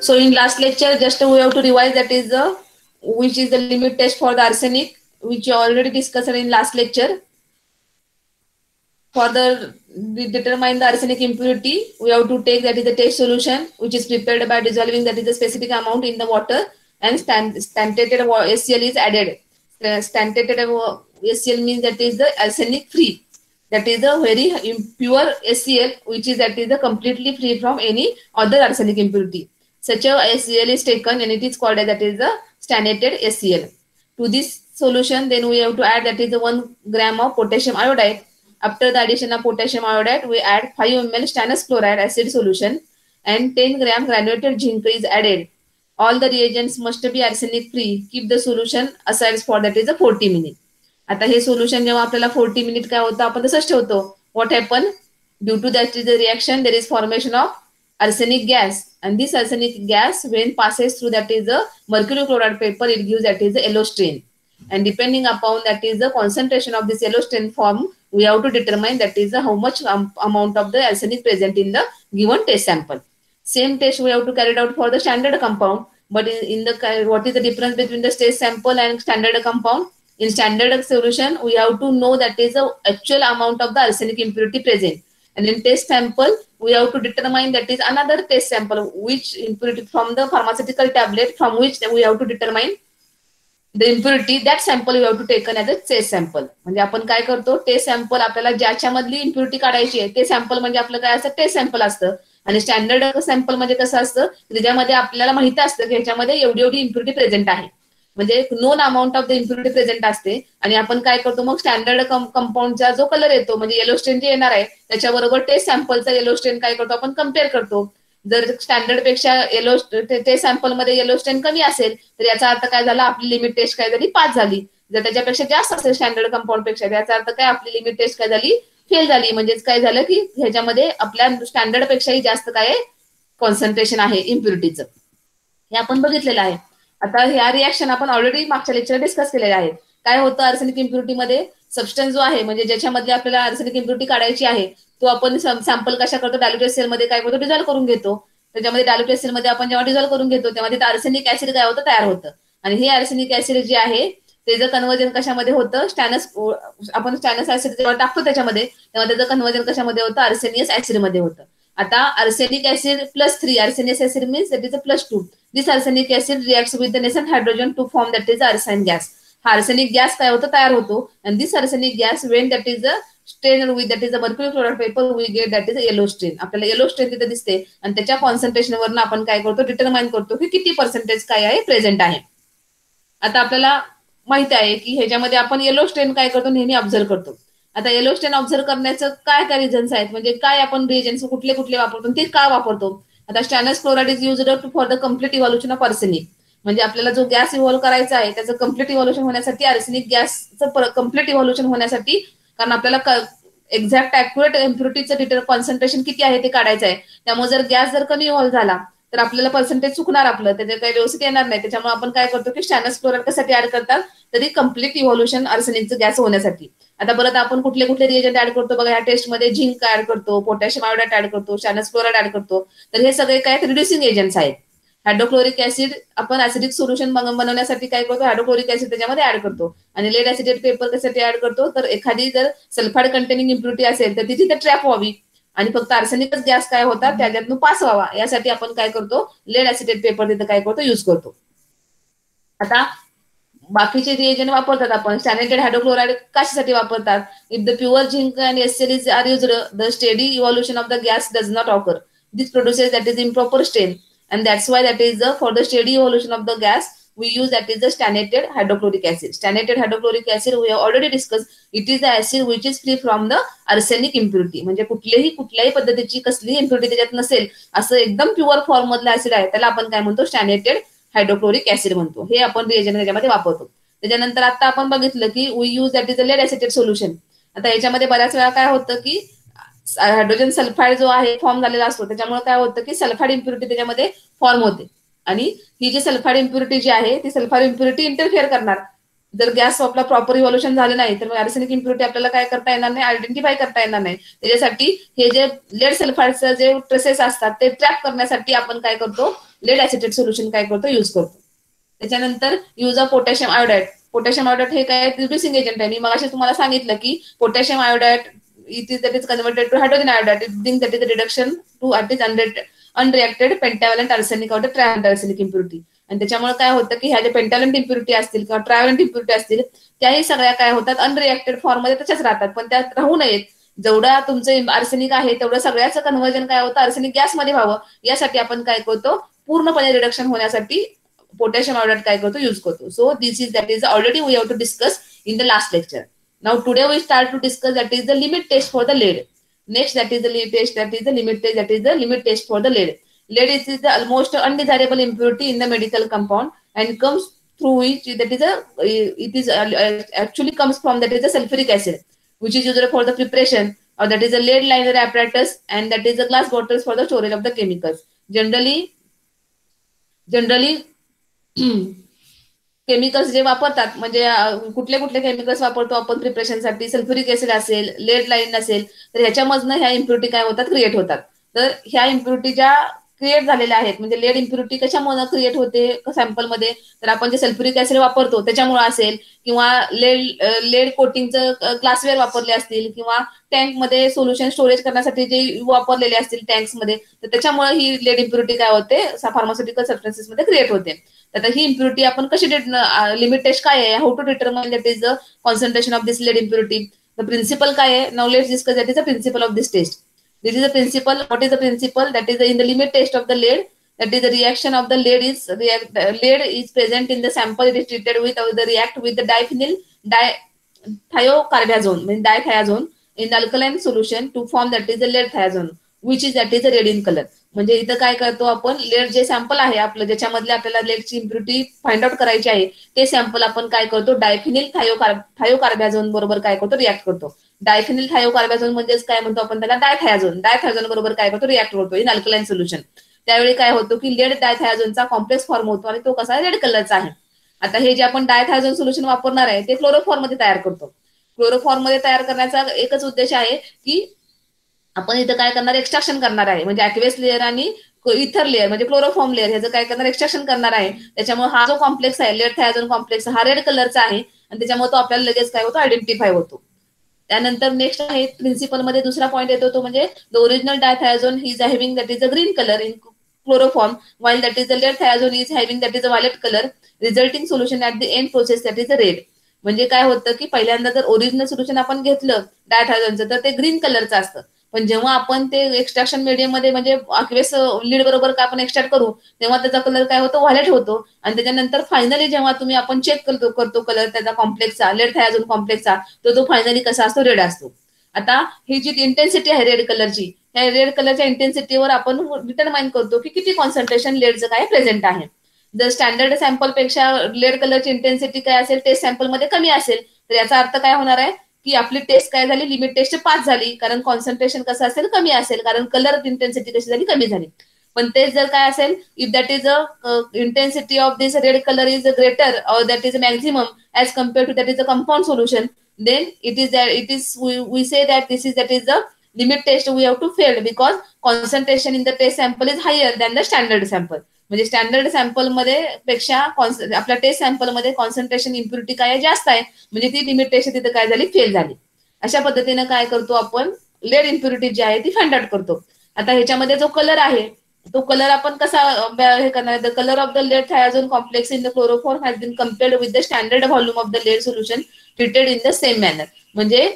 So in last lecture, just we have to revise that is which is the limit test for the arsenic, which you already discussed in last lecture. For the determine the arsenic impurity, we have to take that is the test solution, which is prepared by dissolving that is the specific amount in the water, and stantated HCl is added. Stantated HCl means that is the arsenic free. That is the very impure HCl, which is that is the completely free from any other arsenic impurity. Such a HCl is taken and it is called as that is the stannated HCl. To this solution, then we have to add that is the 1 gram of potassium iodide. After the addition of potassium iodide, we add 5 ml stannous chloride acid solution and 10 gram granulated zinc is added. All the reagents must be arsenic free. Keep the solution aside for that is a 40 minutes. आता हे solution जेव्हा आपल्याला 40 minute काय होतं आपण तसंच ठेवतो. What happen due to that is the reaction there is formation of arsenic gas, and this arsenic gas when passes through that is the mercury chloride paper, it gives that is the yellow stain, and depending upon that is the concentration of this yellow stain form, we have to determine that is the how much amount of the arsenic present in the given test sample. Same test we have to carry out for the standard compound, but in the what is the difference between the test sample and standard compound? In standard solution, we have to know that is the actual amount of the arsenic impurity present. And in test sample, we have to determine that is another test sample, which impurity from the pharmaceutical tablet from which we have to determine the impurity. That sample we have to taken as a test sample. म्हणजे आपण काय करतो, taste sample आपल्याला ज्याच्यामधली impurity काढायची आहे ते sample म्हणजे आपलं काय असतं, टेस्ट सॅम्पल असतं. आणि स्टँडर्ड सॅम्पल म्हणजे कसं असतं, त्याच्यामध्ये आपल्याला माहिती असतं की ह्याच्यामध्ये एवढी एवढी इम्प्युरिटी प्रेझेंट आहे, म्हणजे non amount of the impurity present असते. आणि आपण काय करतो मग स्टँडर्ड कंपाऊंडचा जो कलर येतो म्हणजे येलो स्टेन जे येणार आहे त्याच्याबरोबर टेस्ट सॅम्पलचा येलो स्टेन काय करतो आपण कम्पेअर करतो. जर स्टँडर्ड पेक्षा येलो टेस्ट सॅम्पल मध्ये येलो स्टेन कमी असेल तर याचा अर्थ काय झाला, आपली लिमिट टेस्ट काय झाली, पास झाली. जर त्याच्यापेक्षा जास्त असेल स्टँडर्ड कंपाऊंड पेक्षा याचा अर्थ काय, आपली लिमिट टेस्ट काय झाली, फेल झाली. म्हणजेच काय झालं की ह्याच्यामध्ये आपल्या स्टँडर्ड पेक्षाही जास्त काय कॉन्सन्ट्रेशन आहे इम्प्युरिटीचं, हे आपण बघितलेलं आहे. आता ह्या रिएक्शन आपण ऑलरेडी मागच्या लेक्चर डिस्कस केलेल्या आहेत. काय होतं आर्सेनिक इम्प्युरिटी मध्ये, सबस्टन्स जो आहे म्हणजे ज्याच्यामध्ये आपल्याला आर्सेनिक इम्प्युरिटी काढायची आहे तो आपण सॅम्पल कशा करतो, डायल्युटेड सेल मध्ये काय करतो, डिझॉल्व करून घेतो. त्याच्यामध्ये डायल्युटेड सेल मध्ये आपण जेव्हा डिझॉल्व करून घेतो तेव्हा तिथे आर्सेनिक ऍसिड काय होतं, तयार होतं. आणि हे आर्सेनिक ऍसिड जे आहे त्याचं कन्व्हर्जन कशामध्ये होतं, आपण स्टॅनस ऍसिड जेव्हा टाकतो त्याच्यामध्ये तेव्हा त्याचं कन्व्हर्जन कशामध्ये होतं, आर्सेनियस ऍसिड मध्ये होतं. आता arsenic acid +3, arsenic acid means that is a +2. This arsenic acid reacts with the nascent hydrogen to form that is arsenic gas. हा arsenic gas काय होतो, तयार होतो. And this arsenic gas when that is a stained with that is a mercury chloride paper, we get that is a yellow stain. आपल्याला yellow स्टेन तिथे दिसते आणि त्याच्या कॉन्सन्ट्रेशन वरून आपण काय करतो, डिटरमाइन करतो की किती पर्सेंटेज काय आहे प्रेझेंट आहे. आता आपल्याला माहिती आहे की ह्याच्यामध्ये आपण येलो स्टेन काय करतो, नेहमी ऑब्झर्व करतो. आता येलो स्टेन ऑब्झर्व करण्याचं काय काय रिझन्स आहेत, म्हणजे काय आपण रिएजंट्स कुठले कुठले वापरतो, ते का वापरतो. आता stannous chloride is used for the complete evolution of arsenic, म्हणजे आपल्याला जो गॅस इव्हॉल्व करायचा आहे त्याचं कम्प्लीट इव्हॉल्युशन होण्यासाठी, आर्सेनिक गॅसचं कम्प्लीट इव्हॉल्युशन होण्यासाठी, कारण आपल्याला एक्झॅक्ट अॅक्युरेट इम्प्युरिटीचं कॉन्सन्ट्रेशन किती आहे ते काढायचं आहे. त्यामुळे जर गॅस जर कमी इव्हॉल्व झाला तर आपल्याला पर्सेंटेज चुकणार, आपलं त्याच्यात काही व्यवस्थित येणार नाही. त्याच्यामुळे आपण काय करतो की स्टॅनस क्लोराइड कशासाठी ऍड करतात, तरी कम्प्लीट इव्हॉल्युशन आर्सेनिकचं गॅस होण्यासाठी. आता परत आपण कुठले कुठले रिएजंट ऍड करतो बघा, ह्या टेस्टमध्ये झिंक ऍड करतो, पोटॅशियम आयोडाइड ऍड करतो, स्टॅनस क्लोराइड ऍड करतो. तर हे सगळे काय रिड्युसिंग एजंट्स आहेत. हायड्रोक्लोरिक ऍसिड आपण ऍसिडिक सोल्युशन बनवण्यासाठी काय करतो, हायड्रोक्लोरिक ऍसिड त्याच्यामध्ये ऍड करतो. आणि लेड ऍसिडेट पेपर कशासाठी ऍड करतो, तर एखादी जर सल्फाइड कंटेनिंग इम्प्युरिटी असेल तर ती तिथे ट्रॅप व्हावी आणि फक्त आर्सेनिकच गॅस काय होता त्याच्यातून पास व्हावा, यासाठी आपण काय करतो, लेड ऍसिडेट पेपर तिथे काय करतो, युज करतो. आता बाकीचे रिएजंट वापरतात आपण, स्टॅनेटेड हायड्रोक्लोराइड कशासाठी वापरतात, if the pure zinc and HCl is are used the steady evolution of the gas does not occur, this produces that is improper stain, and that's why that is the for the steady evolution of the gas we use that is the stannate hydrochloric acid. Stannate hydrochloric acid we have already discussed, it is the acid which is free from the arsenic impurity, म्हणजे कुठल्याही पद्धतीची कसली impurity त्याच्यात नसेल असं एकदम pure form मधलं acid आहे, त्याला आपण काय म्हणतो, स्टॅनेटेड हायड्रोक्लोरिक ऍसिड म्हणतो. हे आपण रिएजंट त्याच्यामध्ये वापरतो. त्याच्यानंतर आता आपण बघितलं की we use that is a lead acetate solution. आता याच्यामध्ये बऱ्याच वेळा काय होतं की हायड्रोजन सल्फाइड जो आहे फॉर्म झालेला असतो, त्याच्यामुळे काय होतं की सल्फाइड इम्प्युरिटी त्याच्यामध्ये फॉर्म होते. आणि ही जी सल्फाइड इम्प्युरिटी जी आहे ती सल्फाइड इम्प्युरिटी इंटरफिअर करणार, जर गॅस आपला प्रॉपर इव्हॉल्युशन झालं नाही तर आर्सेनिक इम्प्युरिटी आपल्याला काय करता येणार नाही, आयडेंटिफाय करता येणार नाही. त्याच्यासाठी हे जे लेड सल्फाइडचे जे ट्रेसेस असतात ते ट्रॅप करण्यासाठी आपण काय करतो, लेड ऍसिटेट सोल्युशन काय करतो, युज करतो. त्याच्यानंतर use of potassium iodide. Potassium iodide हे काय रिड्युसिंग एजंट आहे. मी मगाशी तुम्हाला सांगितलं की potassium iodide it is that is converted to hydrogen iodide, that is reduction to it is unreacted pentavalent arsenic out trivalent arsenic impurity. आणि त्याच्यामुळे काय होतं की ह्या ज्या पेंटाव्हॅलंट इम्प्युरिटी असतील किंवा ट्रायव्हॅलंट इम्प्युरिटी असतील त्याही सगळ्या काय होतात, अनरिएक्टेड फॉर्म मध्ये तशाच राहतात, पण त्यात राहू नयेत. जेवढा तुमचं आर्सेनिक आहे तेवढं सगळ्याचं कन्व्हर्जन काय होतं, आर्सेनिक गॅसमध्ये व्हावं यासाठी आपण काय करतो, पूर्णपणे रिडक्शन होण्यासाठी पोटॅशियम आयोडाइड काय करतो, यूज करतो. So this is that is already we have to discuss in the last lecture. Now today we start to discuss that is the limit test for the lead. Next, that is the limit test, that is the limit test, that is the limit test for the lead. Lead is the almost undesirable impurity in the medical compound and comes through which that is it is actually comes from that is the sulfuric acid, which is used for the preparation or that is a lead liner apparatus, and that is the glass bottles for the storage of the chemicals. Generally chemicals जे वापरतात म्हणजे कुठले कुठले chemicals वापरतो आपण प्रिपरेशनसाठी, sulphuric acid असेल, laid line असेल, तर ह्याच्यामधनं ह्या इम्प्युरिटी काय होतात, क्रिएट होतात. तर ह्या इम्प्युरिटी ज्या क्रिएट झालेल्या आहेत म्हणजे लेड इम्प्युरिटी कशामुळे क्रिएट होते सॅम्पलमध्ये, तर आपण जे सल्फ्युरिक ऍसिड वापरतो त्याच्यामुळे असेल, किंवा लेड कोटिंगचं ग्लासवेअर वापरले असतील, किंवा टँकमध्ये सोल्युशन स्टोरेज करण्यासाठी जे वापरलेले असतील टँक्समध्ये, तर त्याच्यामुळे ही लेड इम्प्युरिटी काय होते फार्मास्युटिकल सबस्टन्सेसमध्ये क्रिएट होते. तर ही इम्प्युरिटी आपण कशी लिमिट टेस्ट काय आहे, how to determine that is the concentration of this lead impurity. The principle काय आहे, now let's discuss that is the principle of this test. This is the principle. What is the principle? That is in the limit test of the lead. That is the reaction of the lead is present in the sample. It is treated with the react with the diphenyl thiocarbazone, means dithiazone in the alkaline solution to form that is the lead thiazone, which is that is the red in color. म्हणजे इथं काय करतो आपण, laid जे sample आहे आपलं ज्याच्यामधले आपल्याला लेडची impurity find out करायची आहे ते सॅम्पल आपण काय करतो, डायफिनिल थायोकार्बॅझोन बरोबर काय करतो, रिॲक्ट करतो. डायफिनिल थायोकार्बॅझोन म्हणजेच काय म्हणतो आपण त्याला, डायथायझोन बरोबर काय करतो, रिॲक्ट करतो इन अल्कलाइन सोल्युशन. त्यावेळी काय होतो की लेड डायथायझोनचा कॉम्प्लेक्स फॉर्म होतो आणि तो कसा रेड कलरचा आहे. आता हे जे आपण डायथायझोन सोल्युशन वापरणार आहे ते क्लोरोफॉर्म मध्ये तयार करतो. क्लोरोफॉर्म मध्ये तयार करण्याचा एकच उद्देश आहे की आपण इथं काय करणार, एक्स्ट्रॅक्शन करणार आहे. म्हणजे ऍक्वेस लेअर आणि इथर लेअर म्हणजे क्लोरोफॉर्म लेअर ह्याचं काय करणार, एक्स्ट्रॅक्शन करणार आहे. त्याच्यामुळे हा जो कॉम्प्लेक्स आहे लेड थायझोन कॉम्प्लेक्स हा रेड कलरचा आहे आणि त्याच्यामुळे तो आपल्याला लगेच काय होतो, आयडेंटिफाय होतो. त्यानंतर नेक्स्ट आहे प्रिन्सिपल मध्ये दुसरा पॉईंट येतो तो म्हणजे the original dithizone is having that is a green colour in chloroform while that is the lead thiazone is having that is a violet color, resulting solution at the end process that is the red. म्हणजे काय होतं की पहिल्यांदा जर original solution आपण घेतलं डायथायझोनचं तर ते ग्रीन कलरचं असतं, पण जेव्हा आपण ते एक्स्ट्रॅक्शन मीडियम मध्ये म्हणजे अक्वेस लीड बरोबर का आपण एक्स्ट्रॅक्ट करू तेव्हा त्याचा कलर काय होतो, व्हायलेट होतो. आणि त्याच्यानंतर फायनली जेव्हा तुम्ही आपण चेक करतो कलर त्याचा कॉम्प्लेक्सचा, लेड थायझोन कॉम्प्लेक्सचा, तर तो फायनली कसा असतो, रेड असतो. आता ही जी इंटेन्सिटी आहे रेड कलरची, त्या रेड कलरच्या इंटेन्सिटीवर आपण डिटरमाइन करतो की किती कॉन्सन्ट्रेशन लेडचं काय प्रेझेंट आहे. जर स्टँडर्ड सॅम्पल पेक्षा लेड कलरची इंटेन्सिटी काय असेल टेस्ट सॅम्पल मध्ये कमी असेल तर याचा अर्थ काय होणार आहे की आपली टेस्ट काय झाली, लिमिट टेस्ट पास झाली, कारण कॉन्सन्ट्रेशन कसं असेल, कमी असेल, कारण कलर इंटेन्सिटी कशी झाली, कमी झाली. पण तेच जर काय असेल, if that is a intensity of this red colour is greater or that is maximum as compare to that is a compound solution, then it is we say that this is that is the limit test we have to fail because concentration in the test sample is higher than the standard sample. म्हणजे standard sample मध्ये पेक्षा आपल्या taste sample मध्ये concentration impurity काय जास्त आहे, म्हणजे ती लिमिट टेस्ट तिथे काय झाली, फेल झाली. अशा पद्धतीने काय करतो आपण, लेड इम्प्युरिटी जी आहे ती फाइंड आउट करतो. आता ह्याच्यामध्ये जो कलर आहे तो कलर आपण कसा हे करणार, the colour of the lead dithizone complex in the chloroform has been compared with the standard volume of the lead solution treated in the same manner. म्हणजे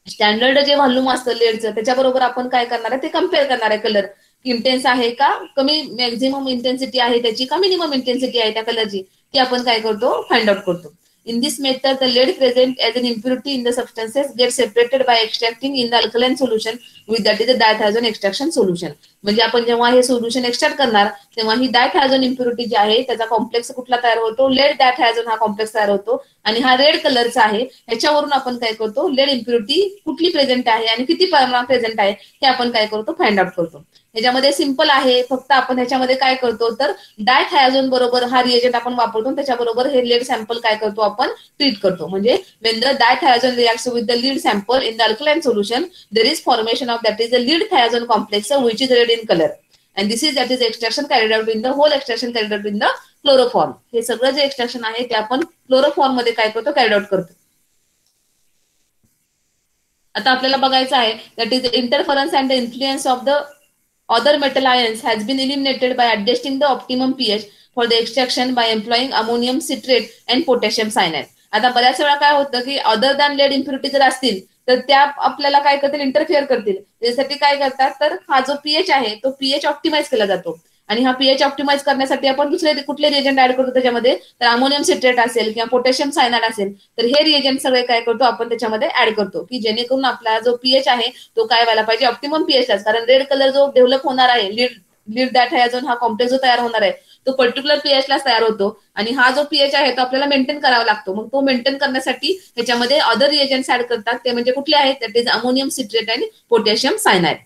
स्टँडर्ड जे व्हॉल्यूम असतं लेडचं त्याच्याबरोबर आपण काय करणार आहे ते कम्पेअर करणार आहे, कलर इंटेन्स आहे का, कमी मॅक्झिमम इंटेन्सिटी आहे त्याची का मिनिमम इंटेन्सिटी आहे त्या कलरची, ती आपण काय करतो, फाइंड आउट करतो. In this method, the lead present as an impurity in the substances gets separated by extracting in the alkaline solution with that is a diathiazone extraction solution. म्हणजे आपण जेव्हा हे सोल्युशन एक्स्ट्रॅक्ट करणार तेव्हा ही डायथायझोन impurity जी आहे त्याचा complex कुठला तयार होतो, लेड डायथायझोन हा कॉम्प्लेक्स तयार होतो आणि हा रेड कलरचा आहे. ह्याच्यावरून आपण काय करतो, लेड इम्प्युरिटी कुठली प्रेझेंट आहे आणि किती प्रमाणात प्रेझेंट आहे हे आपण काय करतो, फाइंड आउट करतो. ह्याच्यामध्ये सिंपल आहे, फक्त आपण ह्याच्यामध्ये काय करतो तर डायथायझोन बरोबर हा रिएजंट आपण वापरतो, त्याच्याबरोबर हे लेड सॅम्पल काय करतो आपण ट्रीट करतो. म्हणजे when the dithiazone reacts with the lead sample in the alkaline solution there is formation of that is the lead thiazone complex which is red in color and this is that is extraction carried out in the whole extraction carried out in the chloroform. हे सगळं जे extraction आहे ते आपण chloroform मध्ये काय करतो, carried out करतो. आता आपल्याला बघायचं आहे that is the interference and the influence of the other metal ions has been eliminated by adjusting the optimum pH for the extraction by employing ammonium citrate and potassium cyanide. आता बऱ्याच वेळा काय होतं की अदर दॅन लेड इम्प्युरिटी जर असतील तर त्या आपल्याला काय करतील, इंटरफिअर करतील. त्यासाठी काय करतात तर हा जो पीएच आहे तो पीएच ऑप्टिमाइज केला जातो आणि हा पीएच ऑप्टिमाइज करण्यासाठी आपण दुसरे कुठले रिएजंट ऍड करतो त्याच्यामध्ये, तर अमोनियम सिट्रेट असेल किंवा पोटॅशियम सायनाइड असेल तर हे रिएजंट सगळे काय करतो आपण त्याच्यामध्ये ऍड करतो की जेणेकरून आपला जो पीएच आहे तो काय व्हायला पाहिजे, ऑप्टिमम पीएचलाच. कारण रेड कलर जो डेव्हलप होणार आहे, लीड डायथायझोन हा कॉम्प्लेक्स जो तयार होणार आहे तो पर्टिक्युलर पीएचलाच तयार होतो आणि हा जो पीएच आहे तो आपल्याला मेंटेन करावा लागतो. मग तो मेंटेन करण्यासाठी त्याच्यामध्ये अदर रिएजंट्स ऍड करतात, ते म्हणजे कुठले आहेत, दॅट इज अमोनियम सिट्रेट आणि पोटॅशियम सायनाइड.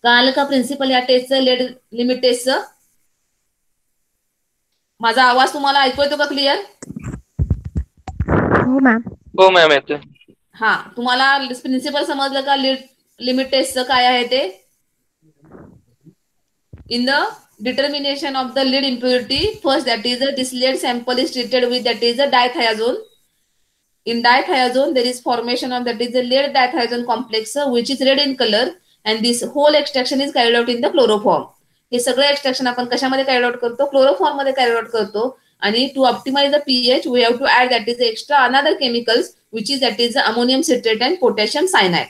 कळालं का प्रिन्सिपल या टेस्टचं, लेड लिमिट टेस्टचं? माझा आवाज तुम्हाला ऐकू येतो का क्लिअर? हो मॅम. हो मॅम येतोय. हा, तुम्हाला प्रिन्सिपल समजलं का लीड लिमिट टेस्टचं काय आहे ते? In the determination of the lead impurity, first that is this lead sample is treated with that is a dithiazone. In dithiazone there is formation of that is a lead dithiazone complex which is red in color and this whole extraction is carried out in the chloroform. हे सगळं extraction आपण कशामध्ये carry out करतो, chloroform मध्ये carry out करतो. आणि to optimise the pH we have to add that is extra another chemicals which is that is ammonium citrate and potassium cyanide.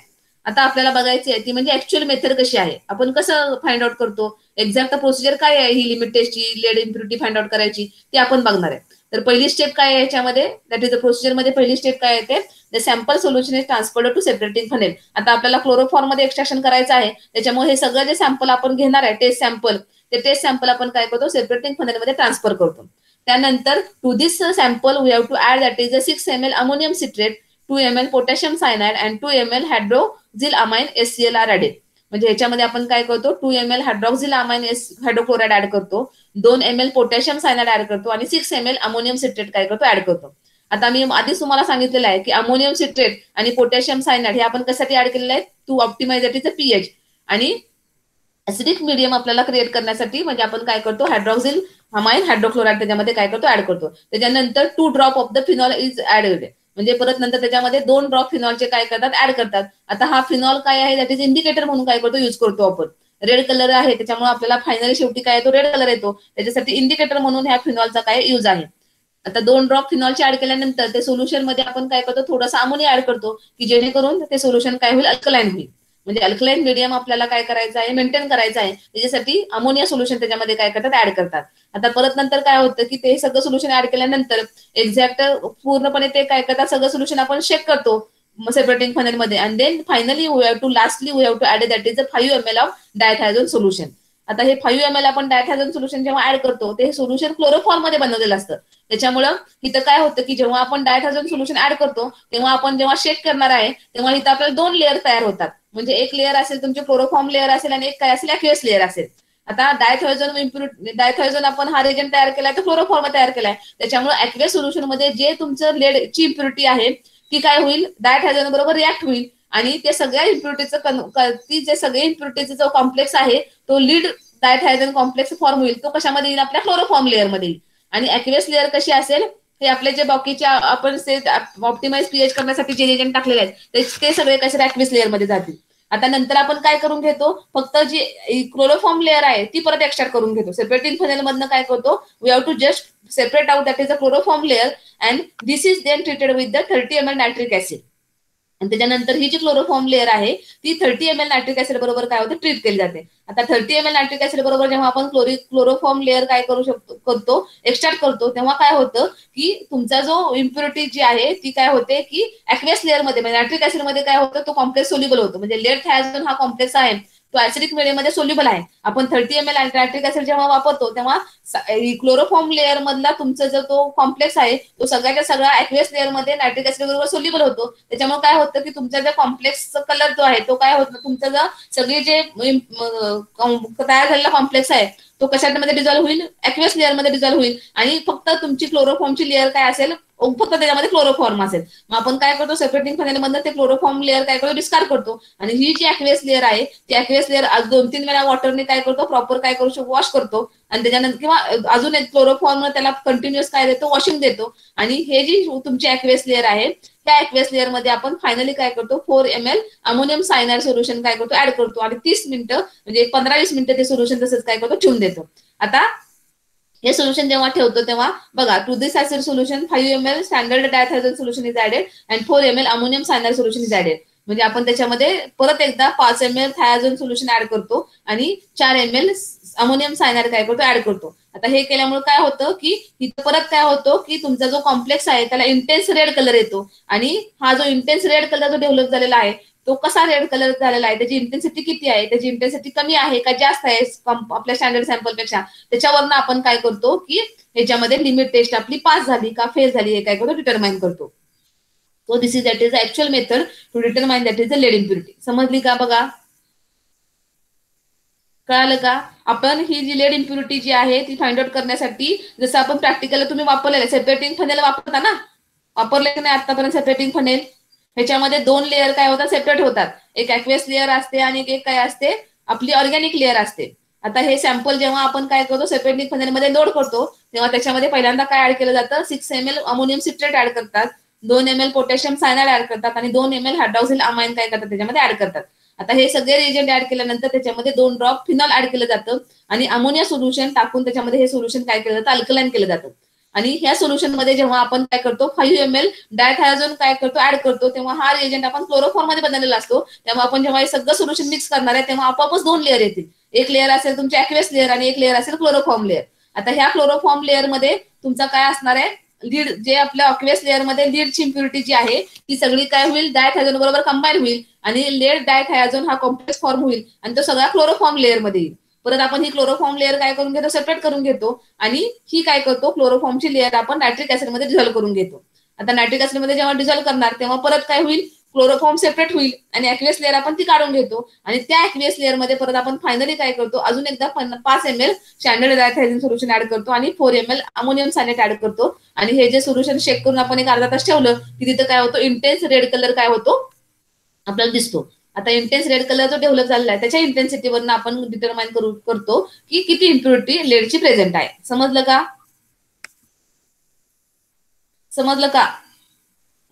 आता आपल्याला बघायची आहे ती म्हणजे ऍक्च्युअल मेथड कशी आहे, आपण कसं फाइंड आउट करतो, एक्झॅक्ट प्रोसिजर काय आहे ही लिमिट टेस्टची, लेड इम्प्युरिटी फाइंड आउट करायची ती आपण बघणार आहे. तर पहिली स्टेप काय आहे याच्यामध्ये, दॅट इज द प्रोसिजर मध्ये पहिली स्टेप काय आहे, the sample solution is transferred to separating funnel. आता आपल्याला क्लोरोफॉर्म मध्ये एक्सट्रॅक्शन करायचं आहे, त्याच्यामुळे हे सगळं जे सॅम्पल आपण घेणार आहे टेस्ट सॅम्पल, ते टेस्ट सॅम्पल आपण काय करतो, सेपरेटिंग फनेलमध्ये ट्रान्सफर करतो. त्यानंतर to this sample we have to add that is 6 ml ammonium citrate, 2 ml potassium cyanide and 2 ml hydroxyl amine HCl added. म्हणजे ह्याच्यामध्ये आपण काय करतो, 2 ml hydroxyl amine hydrochloride add करतो, 2 ml पोटॅशियम सायनाइड ऍड करतो आणि 6 ml अमोनियम सिट्रेट काय करतो, ऍड करतो. आता मी आधीच तुम्हाला सांगितलेलं आहे की अमोनियम सिट्रेट आणि पोटॅशियम सायनाइड हे आपण कशासाठी ऍड केलेलं आहे, to optimise that is the pH आणि ऍसिडिक मीडियम आपल्याला क्रिएट करण्यासाठी. म्हणजे आपण काय करतो, हायड्रोक्सिल अमाइन हायड्रोक्लोराइड त्याच्यामध्ये काय करतो, ऍड करतो. त्याच्यानंतर 2 drop of the phenol is added, म्हणजे परत नंतर त्याच्यामध्ये 2 ड्रॉप फिनॉलचे काय करतात, ऍड करतात. आता हा फिनॉल काय आहे, दॅट इज इंडिकेटर म्हणून काय करतो, युज करतो आपण. रेड कलर आहे त्याच्यामुळे आपल्याला फायनली शेवटी काय येतो, रेड कलर येतो. त्याच्यासाठी इंडिकेटर म्हणून ह्या फिनॉलचा काय यूज आहे. आता 2 ड्रॉप फिनॉलचे ऍड केल्यानंतर ते सोल्युशन मध्ये आपण काय करतो, थोडासा अमोनिया ऍड करतो की जेणेकरून ते सोल्युशन काय होईल, अल्कलाइन होईल. म्हणजे अल्कलाइन मीडियम आपल्याला काय करायचं आहे, मेंटेन करायचं आहे. त्याच्यासाठी अमोनिया सोल्युशन त्याच्यामध्ये काय करतात, ऍड करतात. आता परत नंतर काय होतं की ते सगळं सोल्युशन ऍड केल्यानंतर एक्झॅक्ट पूर्णपणे ते काय करतात, सगळं सोल्युशन आपण चेक करतो सेपरेटिंग फनेल मध्ये and then finally we have to add that is 5 ml of dithizone solution. आता हे 5 ml आपण डायथायझोन सोल्युशन जेव्हा ऍड करतो ते सोल्युशन क्लोरोफॉर्म मध्ये बनवलेलं असतं. त्याच्यामुळं इथं काय होतं की जेव्हा आपण डायथायझोन सोल्युशन ऍड करतो तेव्हा आपण जेव्हा शेक करणार आहे तेव्हा इथं आपल्याला 2 लेअर तयार होतात. म्हणजे एक लेअर असेल तुमचे क्लोरोफॉर्म लेअर असेल आणि एक काय असेल, ऍक्युअस लेअर असेल. आता डायथायझोन आपण हा रिजन तयार केलाय तर क्लोरोफॉर्म तयार केलाय. त्याच्यामुळे ऍक्युअस सोल्युशन मध्ये जे तुमचं लेडची इम्प्युरिटी आहे ती काय होईल, डायथायझोन बरोबर रिॲक्ट होईल आणि ते सगळ्या इम्प्युरिटीचा जो कॉम्प्लेक्स आहे तो लीड डायथायझोन कॉम्प्लेक्स फॉर्म होईल. तो कशामध्ये येईल, आपल्या क्लोरोफॉर्म लेअर मध्ये येईल. आणि ऍक्युअस लेअर कशी असेल, हे आपले जे बाकीचे आपण ऑप्टिमाइज पीएच करण्यासाठी जे रिजन टाकलेले आहेत ते सगळे कसे ऍक्युअस लेअर मध्ये जातील. आता नंतर आपण काय करून घेतो, फक्त जी क्लोरोफॉर्म लेअर आहे ती परत एक्स्ट्रॅक्ट करून घेतो. सेपरेटिंग फनेल मधनं काय करतो, we have to just separate out that is a chloroform layer and this is then treated with the 30 ml nitric acid. आणि त्याच्यानंतर ही जी क्लोरोफॉर्म लेअर आहे ती 30 ml नायट्रिक ऍसिड बरोबर काय होते ट्रीट केली जाते. आता 30 ml नायट्रिक ऍसिड बरोबर जेव्हा आपण क्लोरोफॉर्म लेअर काय करतो एक्स्ट्रॅक्ट करतो, तेव्हा काय होतं की तुमचा जो इम्प्युरिटी जी आहे ती काय होते की ऍक्वेस लेअर मध्ये म्हणजे नायट्रिक ऍसिड मध्ये काय होतं तो कॉम्प्लेक्स सोल्युबल होतो. म्हणजे लेड थायझोन हा कॉम्प्लेक्स आहे तो ऍसिडिक मीडियममध्ये सोल्युबल आहे. आपण 30 ml नायट्रिक ऍसिड जेव्हा वापरतो तेव्हा क्लोरोफॉर्म लेअर मधला तुमचा जो तो कॉम्प्लेक्स आहे तो सगळ्याच्या सगळा ऍक्वेस लेअर मध्ये नायट्रिक ऍसिड बरोबर सोल्युबल होतो. त्याच्यामुळे काय होतं की तुमचा जो कॉम्प्लेक्सचा कलर जो आहे तो काय होतो तुमचा जो सगळी जे तयार झालेला कॉम्प्लेक्स आहे तो कशामध्ये डिझॉल्व्ह होईल ऍक्वेस लेअर मध्ये डिझॉल्व्ह होईल आणि फक्त तुमची क्लोरोफॉर्मची लेअर काय असेल फक्त त्याच्यामध्ये क्लोरोफॉर्म असेल. मग आपण काय करतो सेपरेटिंग फनेल मधनं ते क्लोरोफॉर्म लेअर काय करतो डिस्कार्ड करतो आणि ही जी ऍक्वेस लेअर आहे ती ऍक्वेस लेअर 2-3 वेळा वॉटरने काय करतो प्रॉपर काय करू शकतो वॉश करतो आणि त्याच्यानंतर किंवा अजून एक क्लोरोफॉर्म त्याला कंटिन्युअस काय देतो वॉशिंग देतो आणि हे जी तुमची ऍक्वेस लेअर आहे त्या ऍक्वेस लेअर मध्ये आपण फायनली काय करतो 4 ml अमोनियम सायनाइड सोल्युशन काय करतो ऍड करतो आणि 30 मिनिटं म्हणजे 15-20 मिनिटं ते सोल्युशन तसंच काय करतो ठेवून देतो. आता हे सोल्युशन जेव्हा ठेवतो तेव्हा बघा to this acid solution 5 ml standard dithizone solution is added and 4 ml ammonium cyanide solution is added. म्हणजे आपण त्याच्यामध्ये परत एकदा 5 ml थायझोन सोल्युशन ऍड करतो आणि 4 ml अमोनियम सायनाइड काय करतो ऍड करतो. आता हे केल्यामुळे काय होतं की इथं परत काय होतो की तुमचा जो कॉम्प्लेक्स आहे त्याला इंटेन्स रेड कलर येतो आणि हा जो इंटेन्स रेड कलर जो डेव्हलप झालेला आहे तो कसा रेड कलर झालेला आहे त्याची इंटेन्सिटी किती आहे त्याची इंटेन्सिटी कमी आहे का जास्त आहे आपल्या स्टँडर्ड सॅम्पल पेक्षा त्याच्यावरनं आपण काय करतो की ह्याच्यामध्ये लिमिट टेस्ट आपली पास झाली का फेल झाली हे काय करतो डिटरमाइन करतो. So this is that is actual method to determine that is the lead impurity. समजली का बघा कळालं का. आपण ही जी लेड इम्प्युरिटी जी आहे ती फाइंड आउट करण्यासाठी जसं आपण प्रॅक्टिकल तुम्ही वापरलेलं सेपरेटिंग फनेल वापरता ना वापरले की नाही आतापर्यंत सेपरेटिंग फनेल ह्याच्यामध्ये 2 लेअर काय होतात सेपरेट होतात एक ऍक्वेस लेअर असते आणि एक काय असते आपली ऑर्गॅनिक लेअर असते. आता हे सॅम्पल जेव्हा आपण काय करतो सेपरेटिंग फनेल मध्ये लोड करतो तेव्हा त्याच्यामध्ये पहिल्यांदा काय ऍड केलं जातं 6 ml अमोनियम सिट्रेट ऍड करतात 2 ml पोटॅशियम सायनाइड ऍड करतात आणि 2 ml हायड्रॉक्सिल अमाइन काय करतात त्याच्यामध्ये ऍड करतात. आता हे सगळे रिएजंट ऍड केल्यानंतर त्याच्यामध्ये 2 ड्रॉप फिनॉल ऍड केलं जातं आणि अमोनिया सोल्युशन टाकून त्याच्यामध्ये हे सोल्युशन काय केलं जातं अल्कलाइन केलं जातं आणि ह्या सोल्युशन मध्ये जेव्हा आपण काय करतो 5 ml डायथायझोन काय करतो ऍड करतो तेव्हा हा रिएजंट आपण क्लोरोफॉर्म मध्ये बनवलेला असतो. तेव्हा आपण जेव्हा हे सगळं सोल्युशन मिक्स करणार आहे तेव्हा आपोआपच 2 लेअर येतील. एक लेअर असेल तुमची ऍक्वेस लेअर आणि एक लेअर असेल क्लोरोफॉर्म लेअर. आता ह्या क्लोरोफॉर्म लेअर मध्ये तुमचा काय असणार आहे लीड जे आपल्या अक्वेस लेअर मध्ये लीडची इम्प्युरिटी जी आहे ती सगळी काय होईल डायथायझोन बरोबर कंबाईन होईल आणि लेड डायथायझोन हा कॉम्प्लेक्स फॉर्म होईल आणि तो सगळा क्लोरोफॉर्म लेअर मध्ये येईल. परत आपण ही क्लोरोफॉर्म लेअर काय करून घेतो सेपरेट करून घेतो आणि ही काय करतो क्लोरोफॉर्मची लेअर आपण नायट्रिक ऍसिड मध्ये डिझॉल्व्ह करून घेतो. आता नायट्रिक ऍसिड मध्ये जेव्हा डिझॉल्व्ह करणार तेव्हा परत काय होईल क्लोरोफॉर्म सेपरेट होईल आणि ऍक्वेस लेअर आपण ती काढून घेतो आणि त्या ऍक्वेस लेअर मध्ये परत आपण फायनली काय करतो अजून एकदा 5 ml standard dithizone solution add करतो आणि 4 ml अमोनियम सायनाइड ऍड करतो आणि हे जे सोल्युशन शेक करून आपण एक अर्धा तास ठेवलं की तिथं काय होतं इंटेन्स रेड कलर काय होतो आपल्याला दिसतो. आता इंटेन्स रेड कलर जो डेव्हलप झालेला आहे त्याच्या इंटेन्सिटीवरून आपण डिटरमाइन करतो की किती इम्प्युरिटी लेडची प्रेझेंट आहे. समजलं का समजलं का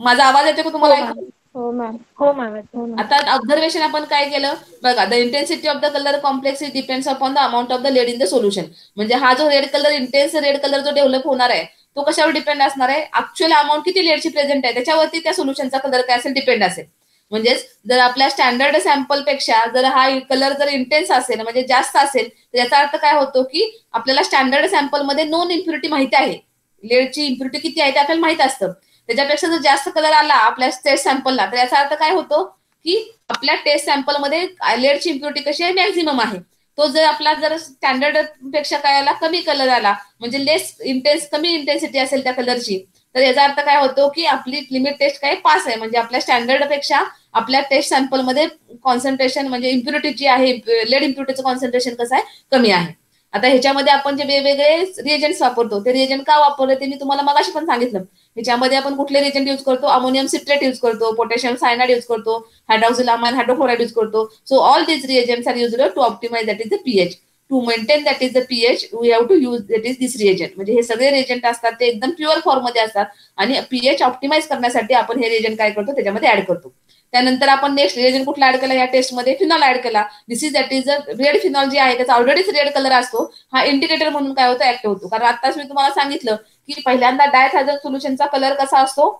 माझा आवाज येतो का तुम्हाला. हो मॅम हो मॅम. आता ऑब्झर्वेशन आपण काय केलं बघा the intensity of the colour complex is depends upon the amount of the lead in the solution. म्हणजे हा जो red colour intense red colour जो डेव्हलप होणार आहे तो कशावर डिपेंड असणार आहे ऍक्च्युअल अमाऊंट किती लेडची प्रेझेंट आहे त्याच्यावरती त्या सोल्युशनचा कलर काय असेल डिपेंड असेल. म्हणजेच जर आपल्या स्टँडर्ड सॅम्पल पेक्षा जर हा कलर जर इंटेन्स असेल म्हणजे जास्त असेल तर याचा अर्थ काय होतो की आपल्याला स्टँडर्ड सॅम्पल मध्ये नोन इम्प्युरिटी माहिती आहे लेडची इम्प्युरिटी किती आहे ते आपल्याला माहित असतं. त्याच्यापेक्षा जर जास्त कलर आला आपल्या टेस्ट सॅम्पलला तर याचा अर्थ काय होतो की आपल्या टेस्ट सॅम्पल मध्ये लेडची इम्प्युरिटी कशी आहे मॅक्झिमम आहे. तो जर आपला जर स्टँडर्ड पेक्षा काय आला कमी कलर आला म्हणजे लेस इंटेन्स कमी इंटेन्सिटी असेल त्या कलरची तर याचा अर्थ काय होतो की आपली लिमिट टेस्ट काय पास आहे म्हणजे आपल्या स्टँडर्ड पेक्षा आपल्या टेस्ट सॅम्पल मध्ये कॉन्सन्ट्रेशन म्हणजे इम्प्युरिटी जी आहे लेड इम्प्युरिटीचं कॉन्सन्ट्रेशन कसं आहे कमी आहे. आता ह्याच्यामध्ये आपण जे वेगवेगळे रिएजंट्स वापरतो ते रिएजंट का वापरले ते मी तुम्हाला मगाशी पण सांगितलं. ह्याच्यामध्ये आपण कुठले रिएजंट यूज करतो अमोनियम सिट्रेट यूज करतो पोटॅशियम सायनाइड यूज करतो हायड्रॉक्सिल अमाइन हायड्रोक्लोराइड यूज करतो. So all these reagents are used to optimise that is the pH to maintain that is the pH we have to use that is this reagent. म्हणजे हे सगळे reagent असतात ते एकदम pure form मध्ये असतात आणि पीएच ऑप्टिमाइज करण्यासाठी आपण हे रिएजंट काय करतो त्याच्यामध्ये ऍड करतो. त्यानंतर आपण नेक्स्ट रिएजंट कुठला ऍड केला या टेस्टमध्ये फिनॉल ऍड केला. This is that is red phenol जे आहे त्याचा ऑलरेडीच रेड कलर असतो हा इंडिकेटर म्हणून काय होतो ऍक्टिव्ह होतो. कारण आताच मी तुम्हाला सांगितलं की पहिल्यांदा डायथायझोन सोल्युशनचा कलर कसा असतो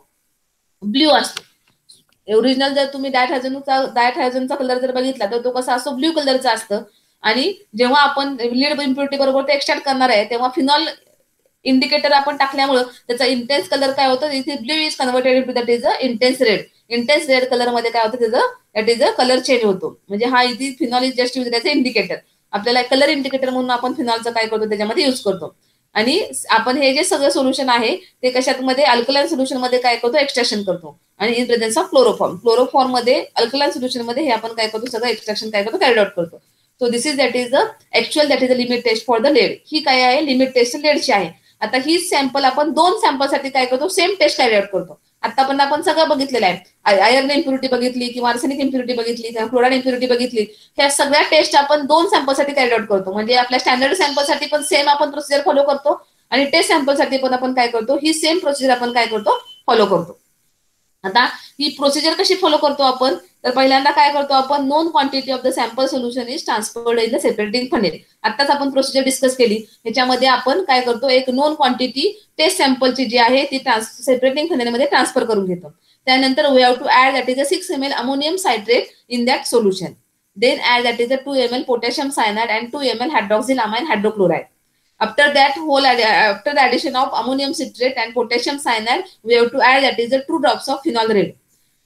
ब्ल्यू असतो ओरिजिनल जर तुम्ही डायथायझनचा कलर जर बघितला तर तो कसा असतो, ब्ल्यू कलरचा असतं. आणि जेव्हा आपण लीड इम्प्युरिटी बरोबर ते एक्सट्रॅक्ट करणार आहे तेव्हा फिनॉल इंडिकेटर आपण टाकल्यामुळे त्याचा इंटेन्स कलर काय होतं, इथे blue is converted to that is a intense red. Intense red colour मध्ये काय होतं त्याचं, that is a colour change होतो. म्हणजे हा इथे फिनॉल इज जस्ट यूज त्याचं इंडिकेटर. आपल्याला कलर इंडिकेटर म्हणून आपण फिनॉलचं काय करतो त्याच्यामध्ये युज करतो. आणि आपण हे जे सगळं सोल्युशन आहे ते कशात मध्ये अल्कलाइन सोल्युशन मध्ये काय करतो, एक्सट्रॅक्शन करतो. आणि इन प्रेझेन्स ऑफ क्लोरोफॉर्म मध्ये अल्कलाइन सोल्युशन मध्ये हे आपण काय करतो, सगळं एक्सट्रॅक्शन काय करतो, कॅरी आउट करतो. So this is that is the actual that is a limit test for the lead. ही काय आहे, लिमिट टेस्ट लेडची आहे. आता ही सॅम्पल आपण 2 सॅम्पलसाठी काय करतो, सेम टेस्ट कॅरी आउट करतो. आतापर्यंत आपण सगळं बघितलेलं आहे. आयर्न इम्प्युरिटी बघितली किंवा आर्सेनिक इम्प्युरिटी बघितली किंवा क्लोराईड इम्प्युरिटी बघितली. ह्या सगळ्या टेस्ट आपण 2 सॅम्पलसाठी कॅरी आउट करतो. म्हणजे आपल्या स्टँडर्ड सॅम्पलसाठी पण सेम आपण प्रोसिजर फॉलो करतो आणि टेस्ट सॅम्पलसाठी पण आपण काय करतो, ही सेम प्रोसिजर आपण काय करतो, फॉलो करतो. आता ही प्रोसिजर कशी फॉलो करतो आपण, तर पहिल्यांदा काय करतो आपण, non quantity of the sample solution is transferred in the separating funnel. आताच आपण प्रोसिजर डिस्कस केली. ह्याच्यामध्ये आपण काय करतो, एक नोन क्वांटिटी टेस्ट सॅम्पलची जी आहे ती सेपरेटिंग फनेलमध्ये ट्रान्सफर करून घेतो. त्यानंतर we have to add that is a 6 ml ammonium citrate in that solution. Then add that is a 2 ml potassium cyanide and 2 ml hydroxylamine hydrochloride. After that, after the addition of ammonium citrate and potassium cyanide, we have to add that is the 2 drops of phenol red.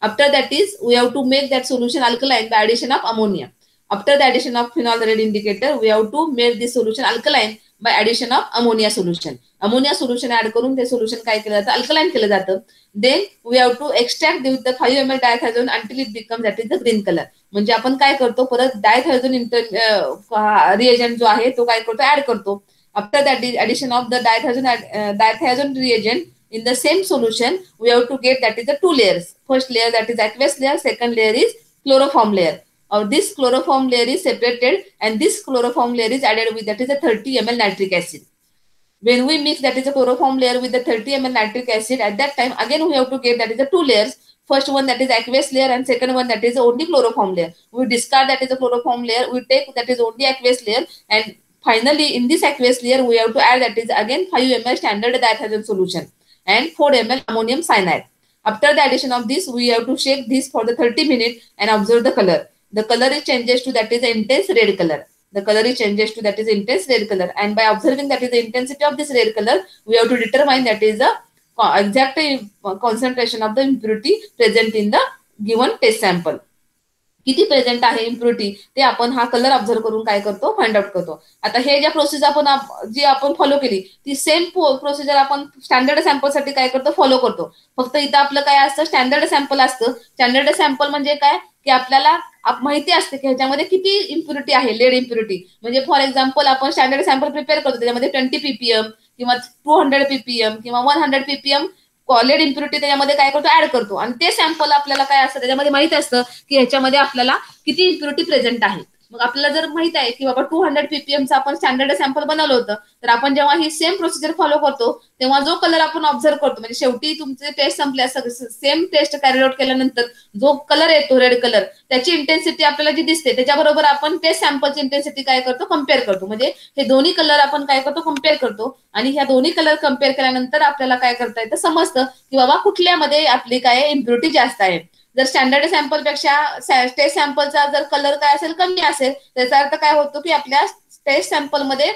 After that is we have to make that solution alkaline by addition of ammonia. After the addition of phenol red indicator, we have to make this solution alkaline by addition of ammonia solution. Ammonia solution add करून ते solution काय केलं जातं, alkaline केलं जातं. Then we have to extract with the 5 ml diathazone until it becomes that is the green color. म्हणजे आपण काय करतो, परत डायथायझोन रिएजंट जो आहे तो काय करतो, ऍड करतो. After that addition of the diathazone reagent in the same solution, we have to get that is the 2 layers. First layer that is aqueous layer, second layer is chloroform layer. This chloroform layer is separated and this chloroform layer is added with that is a 30 ml nitric acid. When we mix that is a chloroform layer with the 30 ml nitric acid, at that time again we have to get that is the 2 layers. First one that is aqueous layer and second one that is only chloroform layer. We discard that is a chloroform layer, we take that is only aqueous layer, and finally in this aqueous layer we have to add that is again 5 ml standard diathazone solution and 4 ml ammonium cyanide. After the addition of this, we have to shake this for the 30 minutes and observe the color. The color is changes to that is the intense red color. The color is changes to that is intense red color, and by observing that is the intensity of this red color, we have to determine that is the exact concentration of the impurity present in the given test sample. किती present आहे impurity ते आपण हा colour observe करून काय करतो, find out करतो. आता हे ज्या प्रोसेस आपण फॉलो केली ती सेम प्रोसिजर आपण स्टँडर्ड सॅम्पलसाठी काय करतो, फॉलो करतो. फक्त इथं आपलं काय असतं, स्टँडर्ड सॅम्पल असतं. स्टँडर्ड सॅम्पल म्हणजे काय, की आपल्याला माहिती असते की ह्याच्यामध्ये किती इम्प्युरिटी आहे, लेड इम्प्युरिटी. म्हणजे फॉर एक्झाम्पल आपण स्टँडर्ड सॅम्पल प्रिपेअर करतो, त्याच्यामध्ये 20 ppm किंवा 200 ppm किंवा 100 ppm लेड इम्प्युरिटी त्याच्यामध्ये काय करतो, ऍड करतो. आणि ते सॅम्पल आपल्याला काय असतं, त्याच्यामध्ये माहित असतं की ह्याच्यामध्ये आपल्याला किती इम्प्युरिटी प्रेझेंट आहे. मग आपल्याला जर माहित आहे की बाबा 200 ppm चं आपण स्टँडर्ड सॅम्पल बनवलं होतं, तर आपण जेव्हा ही सेम प्रोसिजर फॉलो करतो तेव्हा जो कलर आपण ऑब्झर्व करतो, म्हणजे शेवटी तुमचे टेस्ट संपल्या, सेम टेस्ट कॅरी आउट केल्यानंतर जो कलर येतो रेड कलर, त्याची इंटेन्सिटी आपल्याला जी दिसते त्याच्याबरोबर आपण टेस्ट सॅम्पलची इंटेन्सिटी काय करतो, कम्पेअर करतो. म्हणजे हे दोन्ही कलर आपण काय करतो, कम्पेअर करतो. आणि ह्या दोन्ही कलर कम्पेअर केल्यानंतर आपल्याला काय करता येतं, समजतं की बाबा कुठल्यामध्ये आपली काय इम्प्युरिटी जास्त आहे. जर स्टँडर्ड सॅम्पल पेक्षा टेस्ट सॅम्पलचा जर कलर काय असेल, कमी असेल, त्याचा अर्थ काय होतो की आपल्या टेस्ट सॅम्पल मध्ये